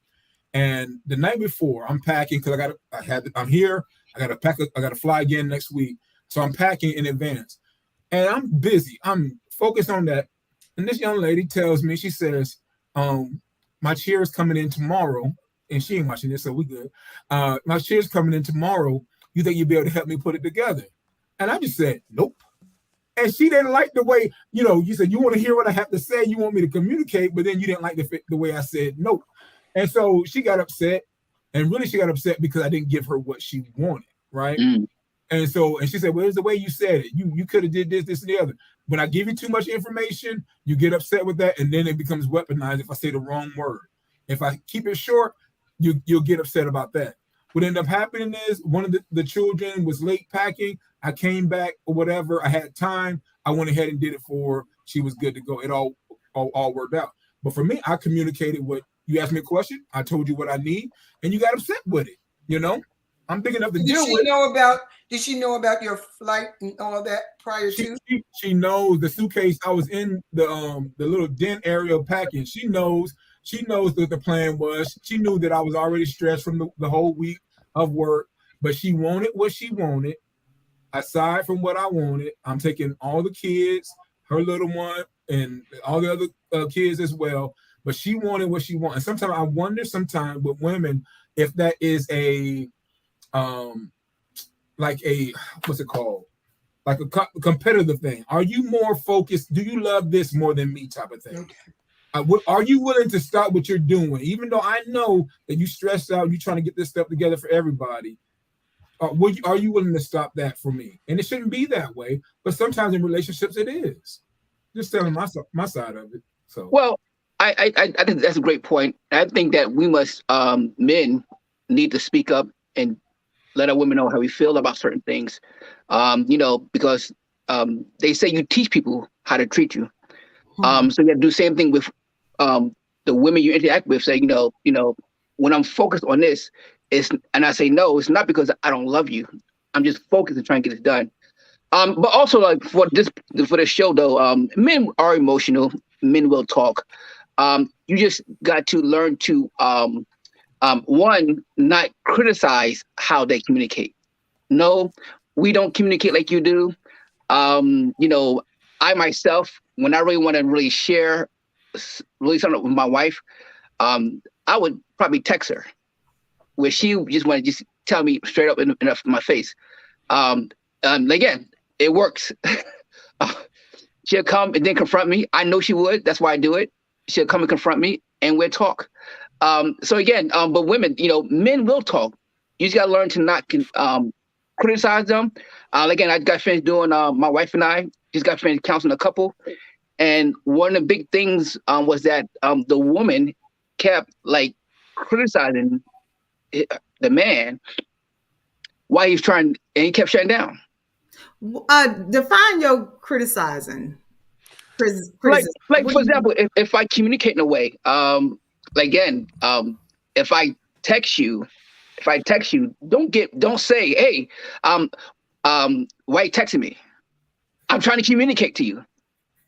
And the night before, I'm packing because I'm here. I got to pack. I got to fly again next week. So I'm packing in advance. And I'm busy. I'm focused on that. And this young lady tells me, she says, my chair is coming in tomorrow. And she ain't watching this, so we good. My chair is coming in tomorrow. You think you'll be able to help me put it together? And I just said, nope. And she didn't like the way, you know, you said, you want to hear what I have to say. You want me to communicate, but then you didn't like the way I said nope. And so she got upset. And really, she got upset because I didn't give her what she wanted, right? Mm. And she said, well, it's the way you said it. You could have did this, and the other. When I give you too much information, you get upset with that, and then it becomes weaponized if I say the wrong word. If I keep it short, you'll get upset about that. What ended up happening is one of the children was late packing. I came back or whatever. I had time. I went ahead and did it for her. She was good to go. It all worked out. But for me, I communicated what you asked me a question. I told you what I need, and you got upset with it. You know, I'm big enough to deal with it. Did she know about your flight and all that prior to? She knows the suitcase. I was in the little den area of packing. She knows what the plan was. She knew that I was already stressed from the whole week of work, but she wanted what she wanted. Aside from what I wanted, I'm taking all the kids, her little one, and all the other kids as well. But she wanted what she wanted. And sometimes I wonder with women if that is what's it called? Like a competitive thing. Are you more focused? Do you love this more than me type of thing? Okay. Are you willing to stop what you're doing? Even though I know that you stressed out, you're trying to get this stuff together for everybody. Are you willing to stop that for me? And it shouldn't be that way, but sometimes in relationships it is. Just telling my side of it. So Well, I think that's a great point. I think that we must men need to speak up and let our women know how we feel about certain things. Because they say you teach people how to treat you. So you have to do the same thing with the women you interact with. Say, when I'm focused on this, and I say no, it's not because I don't love you. I'm just focused and trying to get it done. But also, like for this show though, men are emotional. Men will talk. You just got to learn to one, not criticize how they communicate. No, we don't communicate like you do. I myself, when I really want to really share something with my wife, I would probably text her, where she just want to just tell me straight up in my face. Again, it works. She'll come and then confront me. I know she would. That's why I do it. She'll come and confront me, and we'll talk. So again, but women, men will talk. You just got to learn to not criticize them. Again, I got finished doing, my wife and I just got finished counseling a couple. And one of the big things was that the woman kept like criticizing the man while he was trying, and he kept shutting down. Define your criticizing. Like for example, if I communicate in a way, again, if I text you, don't say, hey, why are you texting me? I'm trying to communicate to you.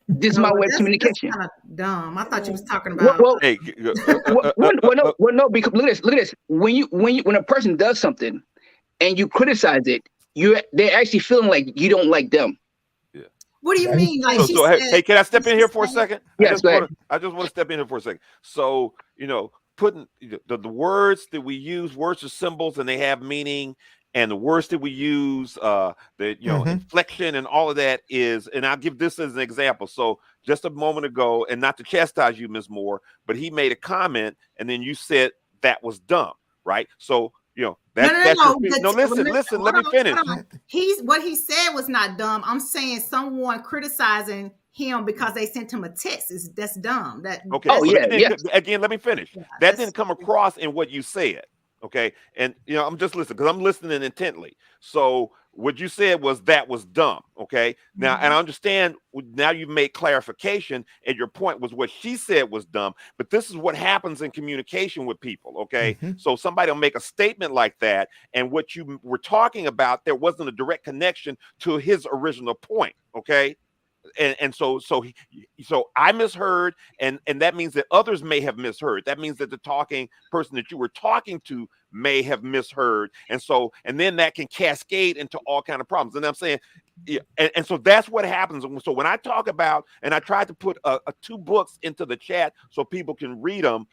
This is my way of communication. That's kind of dumb. I thought you was talking about. Well, no, because look at this. When a person does something and you criticize it, they're actually feeling like you don't like them. Yeah. What do you mean? Like hey, can I step in here for a second? Yes, I just want to step in here for a second. So, putting the words that we use, words are symbols and they have meaning. And the words that we use, inflection and all of that is, and I'll give this as an example. So just a moment ago, and not to chastise you, Ms. Moore, but he made a comment and then you said that was dumb, right? So, listen, let me finish. What he said was not dumb. I'm saying someone criticizing him because they sent him a text. That's dumb. Again, let me finish. That didn't come across in what you said. Okay. And, I'm just listening because I'm listening intently. So what you said was that was dumb. Okay. Now, and I understand now you've made clarification and your point was what she said was dumb, but this is what happens in communication with people. Okay. So somebody will make a statement like that. And what you were talking about, there wasn't a direct connection to his original point. Okay. And so I misheard, and that means that others may have misheard. That means that the talking person that you were talking to may have misheard, and then that can cascade into all kind of problems. And I'm saying, and so that's what happens. So when I talk about, and I tried to put 2 books into the chat so people can read them,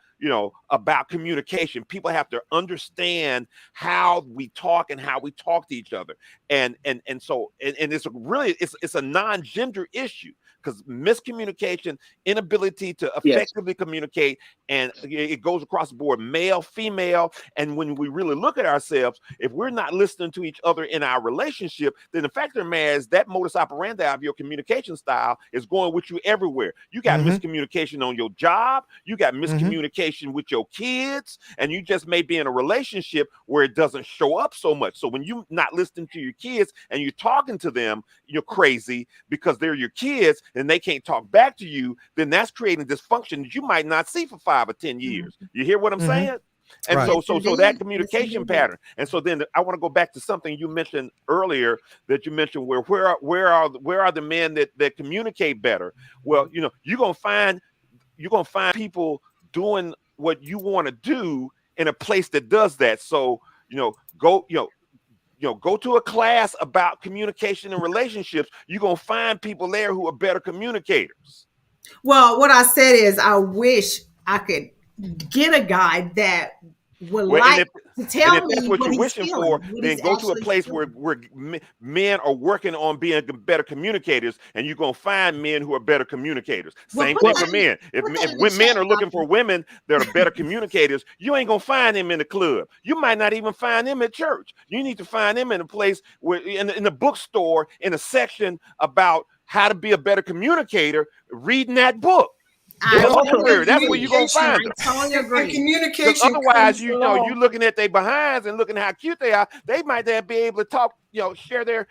about communication. People have to understand how we talk and how we talk to each other. And so it's a non-gender issue, because miscommunication, inability to effectively communicate, and it goes across the board, male, female. And when we really look at ourselves, if we're not listening to each other in our relationship, then the fact of the matter is that modus operandi of your communication style is going with you everywhere. You got miscommunication on your job, you got miscommunication with your kids, and you just may be in a relationship where it doesn't show up so much. So when you're not listening to your kids and you're talking to them, you're crazy because they're your kids and they can't talk back to you, then that's creating dysfunction that you might not see for 5 or 10 years. You hear what I'm saying? And right. so that communication pattern. And so then I want to go back to something you mentioned earlier, that you mentioned where are the men that communicate better? Well, you're gonna find people doing what you want to do in a place that does that. So, go to a class about communication and relationships. You're going to find people there who are better communicators. Well, what I said is I wish I could get a guy that would to And tell if that's me what what you're he's wishing feeling, for, what then he's go to a actually place feeling. where men are working on being better communicators, and you're gonna find men who are better communicators. Well, Same put thing that for men. If put that if in the when men chat, are looking doctor. for women that are better communicators, you ain't gonna find them in the club. You might not even find them at church. You need to find them in a place where in the bookstore, in a section about how to be a better communicator, reading that book. I But In also totally library, that's where you're gonna communication find I them. totally and agree. Because communication otherwise, comes you know, you along. looking at their behinds and looking how cute they are. They might not be able to talk, share their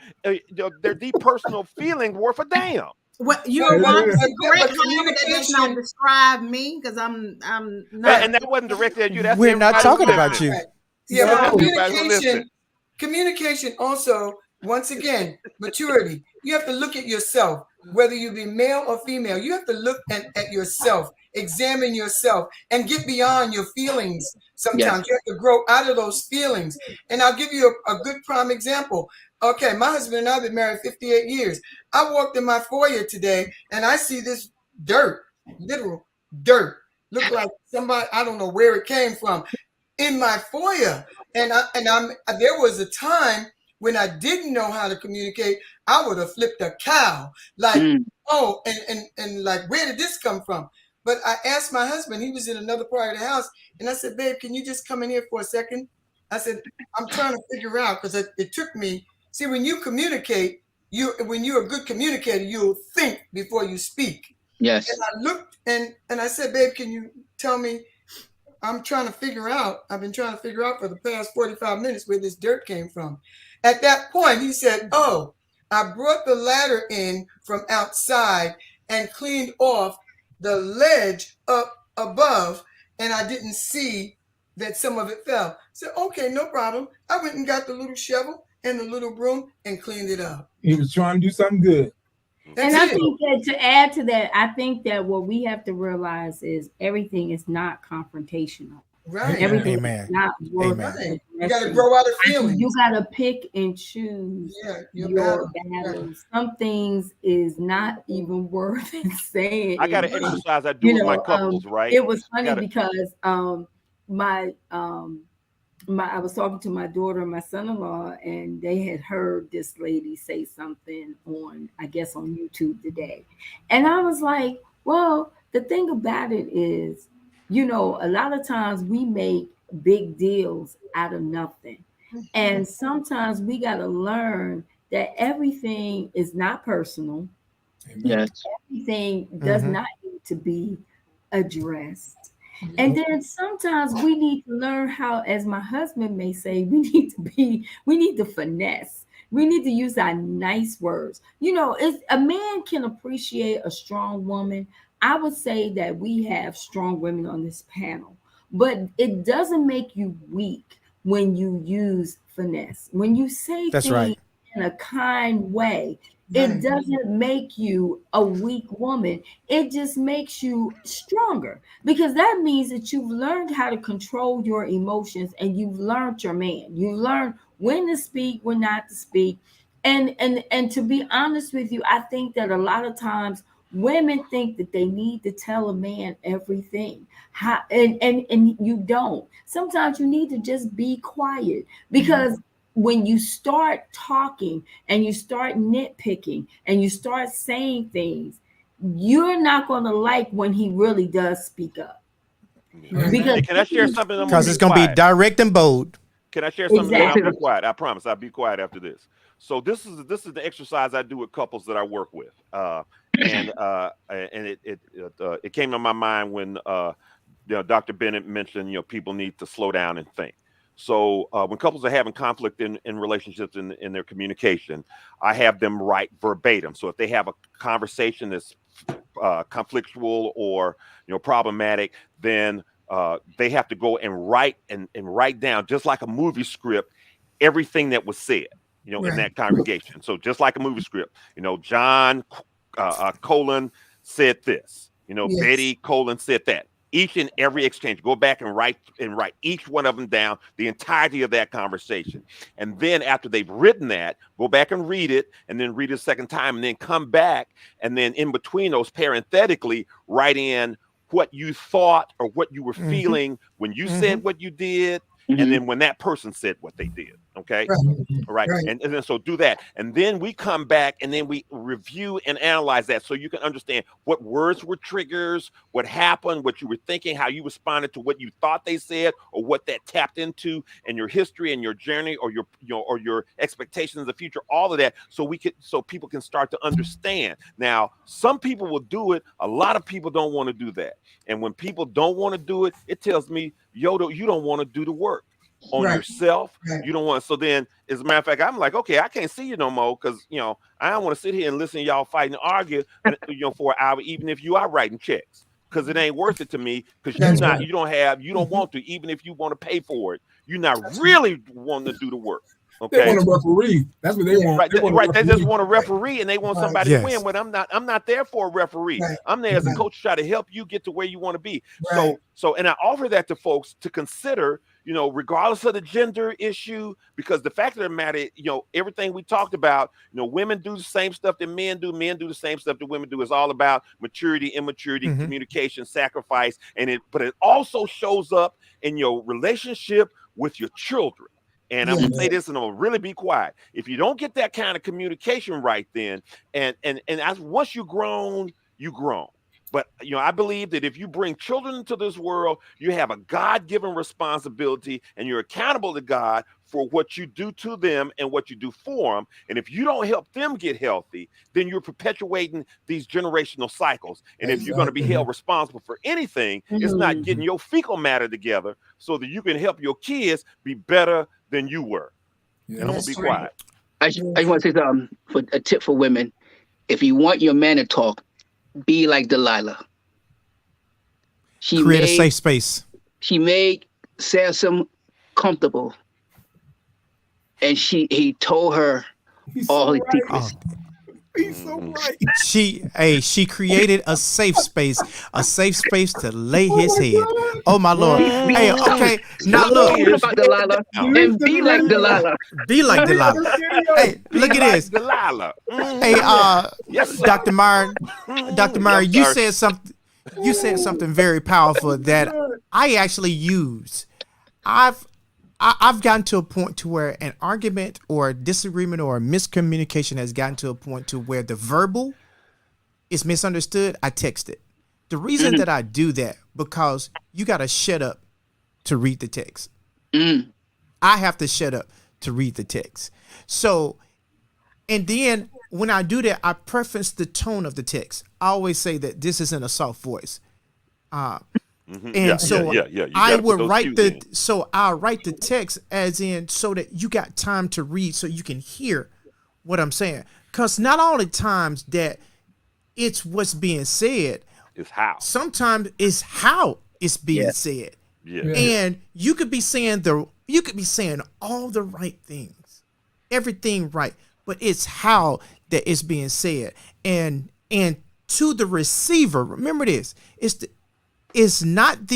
deep personal feelings worth a damn. Well, But you're but 100% but, correct. but However, that does not communication. describe me because I'm Right. not. And that wasn't directed at you. That's We're not everybody who talking about listening. you. Right. Yeah, but That's So everybody who listening. communication also, once again, maturity. You have to look at yourself, whether you be male or female. You have to look at yourself, examine yourself, and get beyond your feelings. Yes. Sometimes you have to grow out of those feelings. And I'll give you a good prime example. Okay, my husband and I have been married 58 years. I walked in my foyer today and I see this dirt, literal dirt. Look like somebody, I don't know where it came from, in my foyer. And there was a time when I didn't know how to communicate. I would have flipped a cow. Like, Mm. oh, and like, where did this come from? But I asked my husband, he was in another part of the house, and I said, babe, can you just come in here for a second? I said, I'm trying to figure out, because it took me. See, when you communicate, when you're a good communicator, you'll think before you speak. Yes. And I looked and I said, babe, can you tell me? I've been trying to figure out for the past 45 minutes where this dirt came from. At that point, he said, oh, I brought the ladder in from outside and cleaned off the ledge up above, and I didn't see that some of it fell. I said, okay, no problem. I went and got the little shovel and the little broom and cleaned it up. He was trying to do something good. That's And I it. think that to add to that, I think that what we have to realize is everything is not confrontational. Right. Everything Amen. is not worth Amen. Right. You got to addressing. grow out of I think feelings. you got to pick and choose Yeah, your your battle. Right. battles. Some things is not even worth saying. I got an And, exercise I do with my couples, right? it was I funny gotta, because my I was talking to my daughter and my son-in-law, and they had heard this lady say something on, I guess, on YouTube today. And I was like, well, the thing about it is, a lot of times we make big deals out of nothing. And sometimes we got to learn that everything is not personal. Amen. Yes. Everything does Mhm. not need to be addressed. And then sometimes we need to learn how, as my husband may say, we need to finesse. We need to use our nice words. If a man can appreciate a strong woman, I would say that we have strong women on this panel, but it doesn't make you weak when you use finesse. When you say That's things right. in a kind way, it Right. doesn't make you a weak woman. It just makes you stronger, because that means that you've learned how to control your emotions, and you've learned your man. You learn when to speak, when not to speak. And to be honest with you, I think that a lot of times women think that they need to tell a man everything. And you don't. Sometimes you need to just be quiet, because when you start talking and you start nitpicking and you start saying things, you're not going to like when he really does speak up, yeah. Right. because And can I share something? I'm gonna Because be it's going to be quiet. direct and bold. Can I share something? And I'll exactly. be quiet. I promise. I'll be quiet after this. So this is the exercise I do with couples that I work with, and it came to my mind when Dr. Bennett mentioned people need to slow down and think. So when couples are having conflict in relationships in their communication, I have them write verbatim. So if they have a conversation that's conflictual or problematic, then they have to go and write down, just like a movie script, everything that was said in Right. that congregation. So just like a movie script, John colon said this, Yes. Betty colon said that. Each and every exchange, go back and write each one of them down, the entirety of that conversation. And then after they've written that, go back and read it, and then read it a second time, and then come back, and then in between those, parenthetically, write in what you thought or what you were feeling when you said what you did, and then when that person said what they did. Okay. All right. And then so do that. And then we come back and then we review and analyze that so you can understand what words were triggers, what happened, what you were thinking, how you responded to what you thought they said, or what that tapped into in your history and your journey or your expectations of the future, all of that. So people can start to understand. Now, some people will do it. A lot of people don't want to do that. And when people don't want to do it, it tells me, Yoda, you don't want to do the work on yourself. You don't want. So then, as a matter of fact, I'm like, okay, I can't see you no more because I don't want to sit here and listen to y'all fight and argue, for an hour, even if you are writing checks, because it ain't worth it to me. Because you don't want to, even if you want to pay for it, you're not really wanting to do the work. Okay. They want a referee. That's what they want. Right. They just want a referee and they want somebody to win. But I'm not there for a referee. I'm there as a coach to try to help you get to where you want to be. So and I offer that to folks to consider, regardless of the gender issue, because the fact of the matter, everything we talked about, women do the same stuff that men do the same stuff that women do. It's all about maturity, immaturity, communication, sacrifice, but it also shows up in your relationship with your children. And I'm gonna say this, and I'm gonna really be quiet. If you don't get that kind of communication right, then and as once you're grown, you grown. But I believe that if you bring children into this world, you have a God-given responsibility, and you're accountable to God for what you do to them and what you do for them. And if you don't help them get healthy, then you're perpetuating these generational cycles. And if you're going to be held responsible for anything, it's not getting your fecal matter together so that you can help your kids be better than you were. And I'm gonna be quiet. I just want to say something for a tip for women. If you want your man to talk, be like Delilah. Create a safe space. She made Samson comfortable, and he told her all his secrets. He's so right. She created a safe space to lay his head. Oh my Lord. Hey, okay. Now look. About Delilah and be like Delilah. Be like Delilah. Hey, look at this. Delilah. Hey, yes, Dr. Myron. Dr. Myron, you said something. You said something very powerful that I actually use. I've gotten to a point to where an argument or a disagreement or a miscommunication has gotten to a point to where the verbal is misunderstood. I text it. The reason that I do that, because you got to shut up to read the text. I have to shut up to read the text. So, and then when I do that, I preference the tone of the text. I always say that this is in a soft voice. And I would write I'll write the text as in so that you got time to read so you can hear what I'm saying. Because not all the times that it's what's being said, it's how. Sometimes it's how it's being said. And you could be saying all the right things, everything right, but it's how that it's being said. And to the receiver, remember this, it's not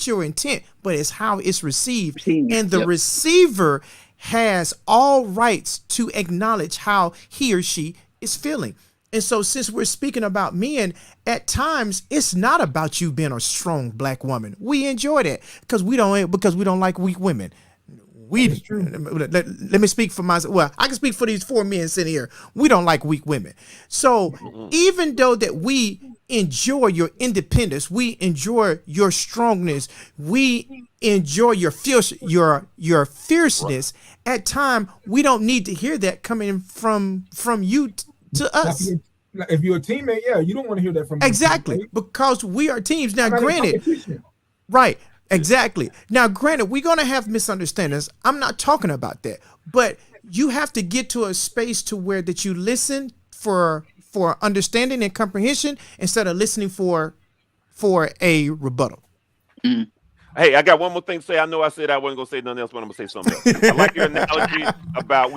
your intent, but it's how it's received. And the receiver has all rights to acknowledge how he or she is feeling. And so since we're speaking about men, at times it's not about you being a strong black woman. We enjoy that because we don't like weak women. Let me speak for myself. Well, I can speak for these 4 men sitting here. We don't like weak women. So even though that we enjoy your independence, we enjoy your strongness, we enjoy your fierceness, at time we don't need to hear that coming from you to us. If you're a teammate, you don't want to hear that from exactly, because we are teams. Now, granted, right. Exactly. Now, granted, we're going to have misunderstandings. I'm not talking about that. But you have to get to a space to where that you listen for understanding and comprehension instead of listening for a rebuttal. Hey, I got one more thing to say. I know I said I wasn't going to say nothing else, but I'm going to say something else. I like your analogy about,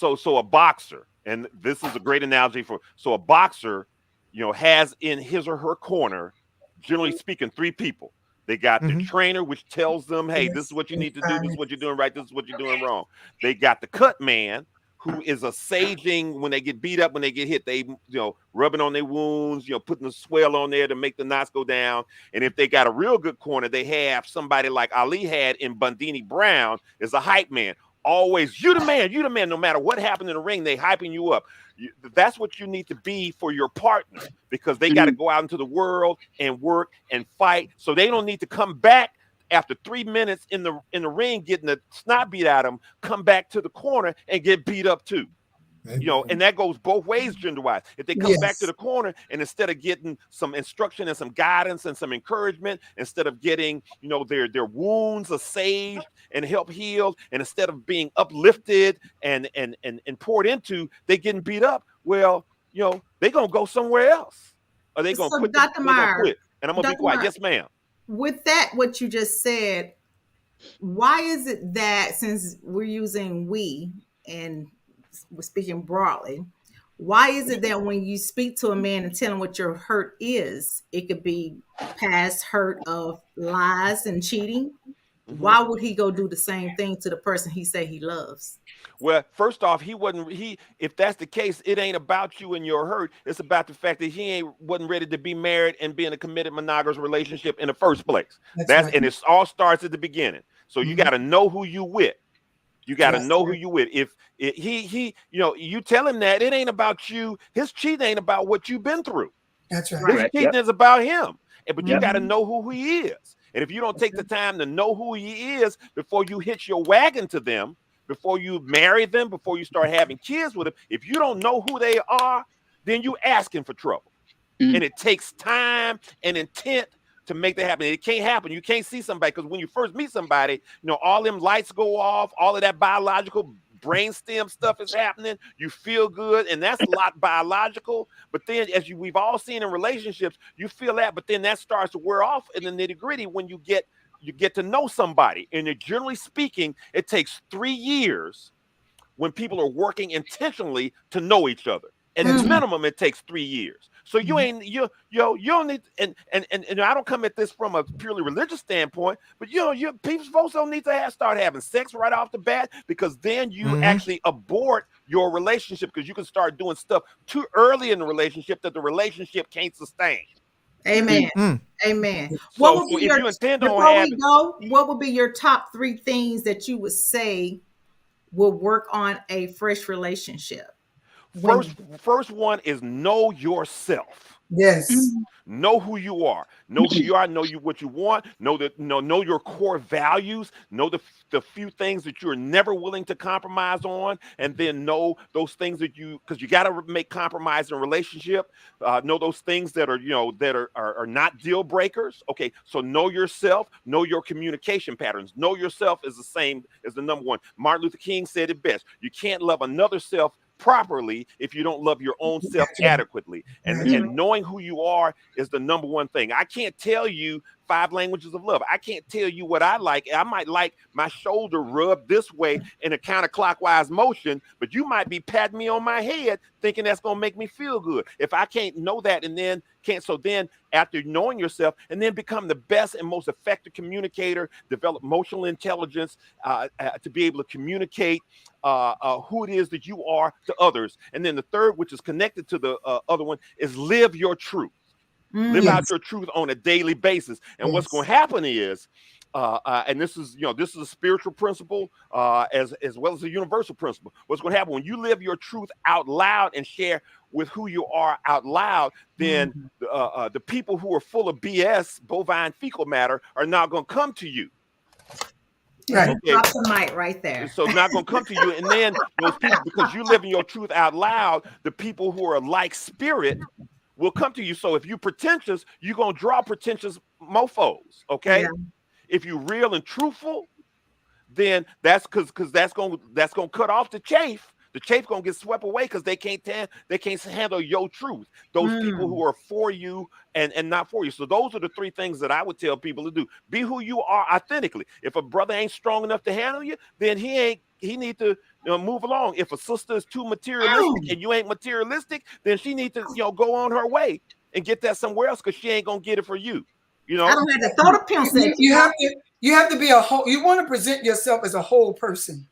so a boxer, and this is a great analogy a boxer, has in his or her corner, generally speaking, 3 people. They got the trainer, which tells them, hey, this is what you need to do. This is what you're doing right. This is what you're doing wrong. They got the cut man, who is assuaging when they get beat up, when they get hit, they, rubbing on their wounds, putting the swell on there to make the knots go down. And if they got a real good corner, they have somebody like Ali had in Bundini Brown is a hype man. Always, you the man, no matter what happened in the ring, they hyping you up. That's what you need to be for your partner, because they got to go out into the world and work and fight. So they don't need to come back after 3 minutes in the ring getting the snot beat out of them, come back to the corner and get beat up too. And that goes both ways gender-wise. If they come back to the corner and instead of getting some instruction and some guidance and some encouragement, instead of getting, their wounds assuaged and help healed, and instead of being uplifted and poured into, they getting beat up, well, they gonna go somewhere else. Or they gonna quit. Dr. Meyer, and I'm gonna be quiet. Yes, ma'am. With that, what you just said, why is it that, since we're using we and we're speaking broadly, why is it that when you speak to a man and tell him what your hurt is, it could be past hurt of lies and cheating? Why would he go do the same thing to the person he say he loves? Well, first off, if that's the case, it ain't about you and your hurt. It's about the fact that he wasn't ready to be married and be in a committed monogamous relationship in the first place. That's right. And it all starts at the beginning. So you got to know who you with. You got to know who you with. If you tell him that it ain't about you, his cheating ain't about what you've been through. That's right. His cheating is about him. But you got to know who he is. And if you don't take the time to know who he is before you hitch your wagon to them, before you marry them, before you start having kids with them, if you don't know who they are, then you asking for trouble. And it takes time and intent to make that happen. It can't happen. You can't see somebody, because when you first meet somebody, all them lights go off, all of that biological brainstem stuff is happening. You feel good, and that's a lot biological. But then, as we've all seen in relationships, you feel that, but then that starts to wear off in the nitty-gritty when you get to know somebody. And generally speaking, it takes 3 years when people are working intentionally to know each other. At minimum, it takes 3 years. So you ain't you don't need, and I don't come at this from a purely religious standpoint, but folks don't need to start having sex right off the bat, because then you actually abort your relationship, because you can start doing stuff too early in the relationship that the relationship can't sustain. Amen. Amen. So What would be what would be your top 3 things that you would say will work on a fresh relationship? First one is know yourself. Yes. Know who you are. Know who you are. Know what you want. Know your core values. Know the few things that you're never willing to compromise on, and then know those things because you got to make compromise in a relationship. Know those things that are not deal breakers. Okay, so know yourself. Know your communication patterns. Know yourself is the same as the number one. Martin Luther King said it best: you can't love another self properly if you don't love your own self adequately. And knowing who you are is the number one thing. I can't tell you 5 languages of love. I can't tell you what I like. I might like my shoulder rubbed this way in a counterclockwise motion, but you might be patting me on my head thinking that's going to make me feel good. If I can't know that, and then then after knowing yourself, and then become the best and most effective communicator, develop emotional intelligence to be able to communicate who it is that you are to others. And then the third, which is connected to the other one, is live your truth. Live out your truth on a daily basis. And what's going to happen is, and this is a spiritual principle as well as a universal principle. What's going to happen when you live your truth out loud and share with who you are out loud, then the people who are full of BS, bovine fecal matter, are not going to come to you. Right. Okay. Drop the mic right there. So not going to come to you. And then those people, because you living your truth out loud, the people who are like spirit will come to you. So if you're pretentious, you're going to draw pretentious mofos. Okay. Yeah. If you're real and truthful, then that's because that's going to cut off the chafe. The chafe going to get swept away because they can't handle your truth. Those people who are for you and not for you. So those are the 3 things that I would tell people to do. Be who you are authentically. If a brother ain't strong enough to handle you, then he need to move along. If a sister is too materialistic and you ain't materialistic, then she need to go on her way and get that somewhere else, because she ain't gonna get it for you. I don't have to throw the pencil. You have to be a whole. You want to present yourself as a whole person.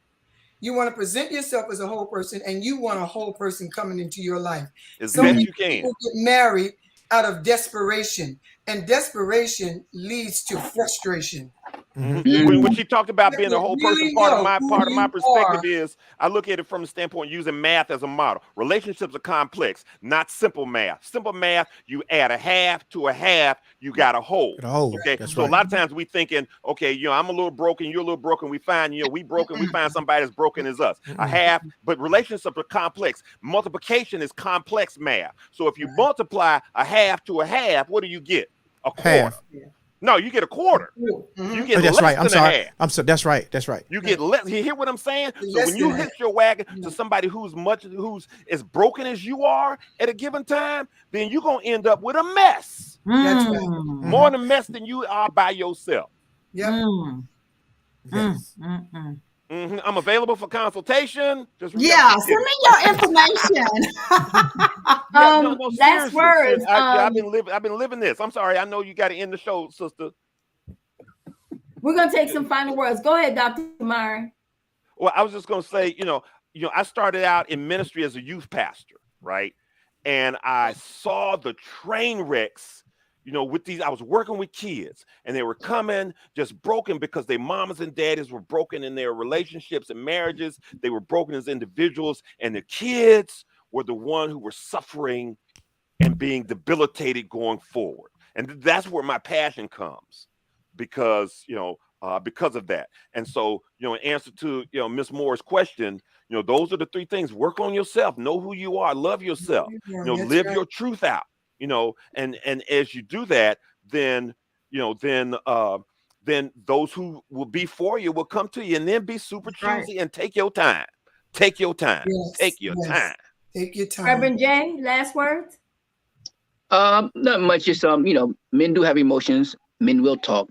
You want to present yourself as a whole person, and you want a whole person coming into your life. As So best many you can. people get married out of desperation, and desperation leads to frustration. When she talked about being a whole person, Really part of know who my you perspective are. is I look at it from the standpoint using math as a model. Relationships are complex, not simple math. Simple math, you add a half to a half, you got a whole. Okay, That's so right. a lot of times we thinking, okay, I'm a little broken, you're a little broken. We find, we broken, we find somebody as broken as us. A half, but relationships are complex. Multiplication is complex math. So if you multiply a half to a half, what do you get? A quarter. Half. No, you get a quarter. You get that's less right. I'm than sorry. a half. That's right. That's right. You get less. You hear what I'm saying? So Less when you than hitch your wagon to somebody who's as broken as you are at a given time, then you're gonna end up with a mess. That's right. More than a mess than you are by yourself. Yep. Yes. I'm available for consultation. Just reach Yeah, out to send me your information. Last seriously, words. I've been living this. I'm sorry. I know you got to end the show, sister. We're gonna take some final words. Go ahead, Dr. Myron. Well, I was just gonna say, I started out in ministry as a youth pastor, right? And I saw the train wrecks, with these. I was working with kids, and they were coming just broken because their mamas and daddies were broken in their relationships and marriages. They were broken as individuals, and the kids were the one who were suffering and being debilitated going forward. And that's where my passion comes, because of that. And so, in answer to Miss Moore's question, those are the three things: work on yourself, know who you are, love yourself, live your truth out, and as you do that, then those who will be for you will come to you, and then be super choosy and take your time. Take your time. Yes, Take your time. Take your time. Reverend Jay, last words. Not much. Just men do have emotions. Men will talk.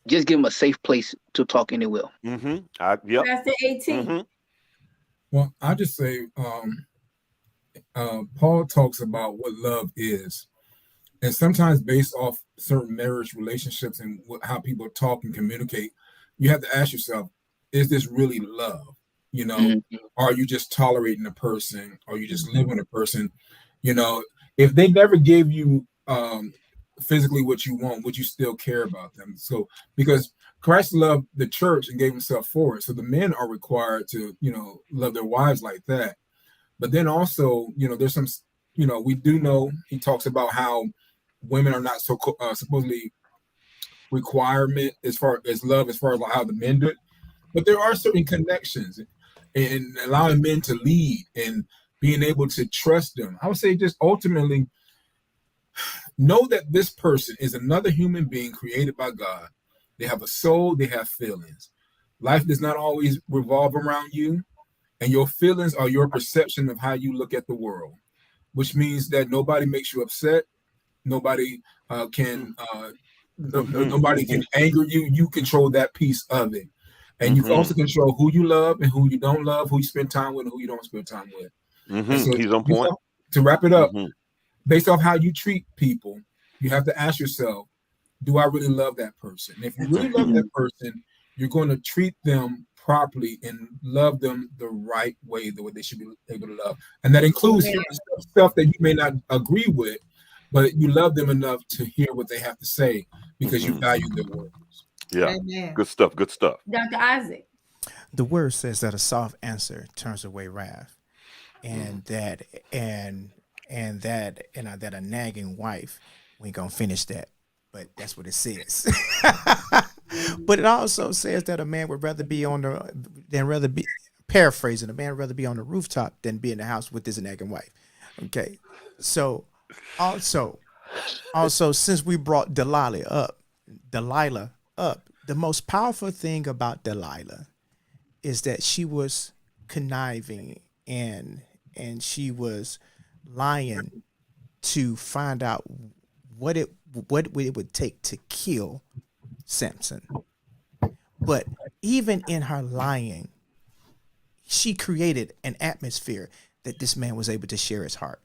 Just give them a safe place to talk, and they will. Yep. Pastor AT. Well, I just say, Paul talks about what love is, and sometimes based off certain marriage relationships and how people talk and communicate, you have to ask yourself, is this really love? Are you just tolerating a person? Are you just living with a person? If they never gave you physically what you want, would you still care about them? So, because Christ loved the church and gave himself for it, so the men are required to love their wives like that. But then also, there's some, we do know he talks about how women are not so supposedly requirement as far as love, as far as how the men do it. But there are certain connections, and allowing men to lead and being able to trust them. I would say just ultimately know that this person is another human being created by God. They have a soul, they have feelings. Life does not always revolve around you, and your feelings are your perception of how you look at the world, which means that nobody makes you upset. Nobody can anger you. You control that piece of it. And you can also control who you love and who you don't love, who you spend time with and who you don't spend time with. And so, he's on point. To wrap it up, based off how you treat people, you have to ask yourself, do I really love that person? And if you really love that person, you're going to treat them properly and love them the right way, the way they should be able to love. And that includes stuff that you may not agree with, but you love them enough to hear what they have to say because you value their words. Yeah. Amen. Good stuff. Good stuff. Dr. Isaac. The word says that a soft answer turns away wrath, and that a nagging wife. We ain't gonna finish that, but that's what it says. But it also says that a man would rather be paraphrasing. A man would rather be on the rooftop than be in the house with his nagging wife. Okay, so also since we brought Delilah up, the most powerful thing about Delilah is that she was conniving and she was lying to find out what it would take to kill Samson. But even in her lying, she created an atmosphere that this man was able to share his heart.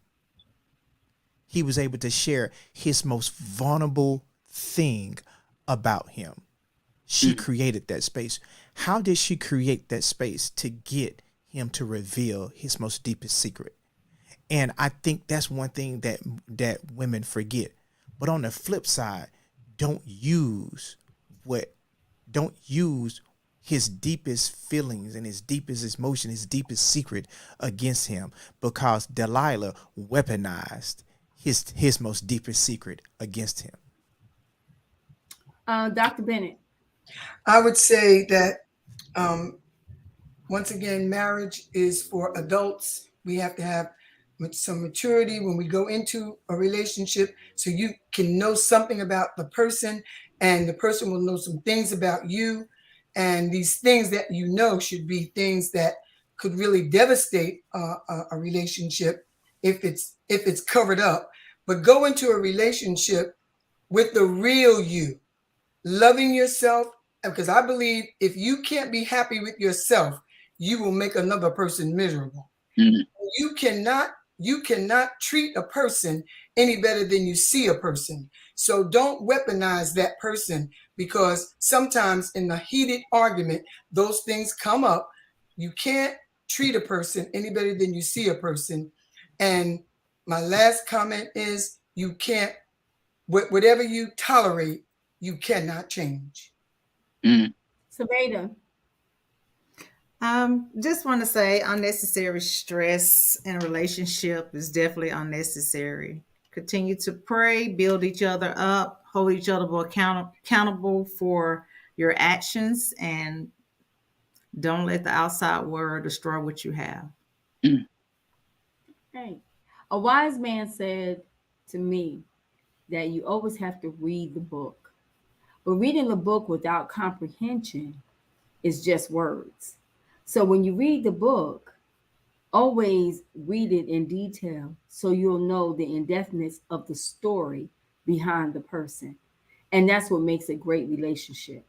He was able to share his most vulnerable thing about him. She created that space. How did she create that space to get him to reveal his most deepest secret. And I think that's one thing that women forget. But on the flip side, don't use his deepest feelings and his deepest emotion, his deepest secret against him, because Delilah weaponized his most deepest secret against him. Dr. Bennett. I would say that once again, marriage is for adults. We have to have some maturity when we go into a relationship, so you can know something about the person and the person will know some things about you. And these things that you know should be things that could really devastate a relationship if it's covered up. But go into a relationship with the real you, loving yourself, because I believe if you can't be happy with yourself, you will make another person miserable. Mm. You cannot treat a person any better than you see a person. So don't weaponize that person, because sometimes in the heated argument, those things come up. You can't treat a person any better than you see a person. And my last comment is, you can't, whatever you tolerate, you cannot change. Mm. Silvadia. Just want to say unnecessary stress in a relationship is definitely unnecessary. Continue to pray, build each other up, hold each other accountable for your actions, and don't let the outside world destroy what you have. Mm. Hey, a wise man said to me that you always have to read the book. But reading the book without comprehension is just words. So when you read the book, always read it in detail so you'll know the in-depthness of the story behind the person. And that's what makes a great relationship.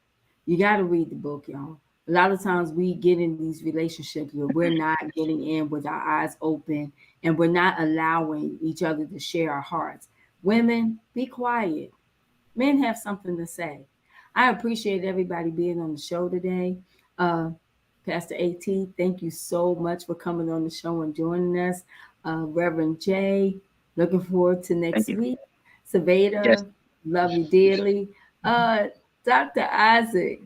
You got to read the book, y'all. A lot of times we get in these relationships where we're not getting in with our eyes open and we're not allowing each other to share our hearts. Women, be quiet. Men have something to say. I appreciate everybody being on the show today. Pastor AT, thank you so much for coming on the show and joining us. Reverend J, looking forward to next week. Silvadia, Yes. love you dearly. Dr. Isaac,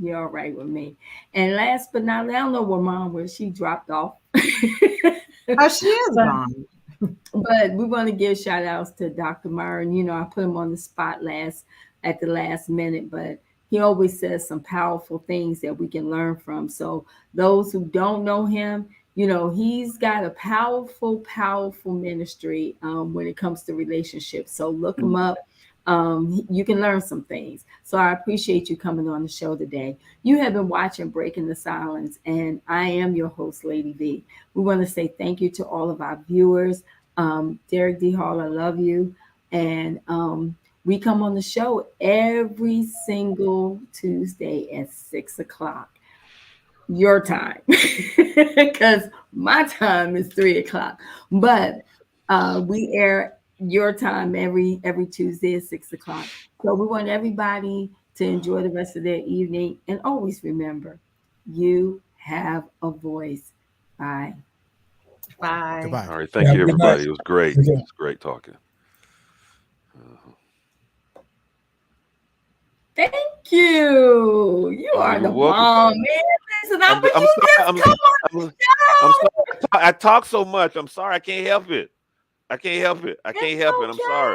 you're all right with me. And last but not least, I don't know where mom was. She dropped off. Oh, she is gone. But we want to give shout outs to Dr. Myron. You know, I put him on the spot at the last minute, but he always says some powerful things that we can learn from. So those who don't know him, you know, he's got a powerful, powerful ministry when it comes to relationships. So look him up. You can learn some things. So I appreciate you coming on the show today. You have been watching Breaking the Silence, and I am your host, Lady V. We want to say thank you to all of our viewers. Derek D. Hall, I love you. And we come on the show every single Tuesday at 6 o'clock. Your time, because my time is 3 o'clock. But we air your time every Tuesday at 6 o'clock. So we want everybody to enjoy the rest of their evening. And always remember, you have a voice. Bye. Bye. Goodbye. All right. Thank Yeah, you, good everybody. night. It was great. Okay. It was great talking. Thank you. You Oh, are you're the welcome. bomb, man. Listen, I'm you sorry. just I'm come on the sorry. I talk so much. I'm sorry. I can't help it. I can't help it. show. It's I'm sorry. okay.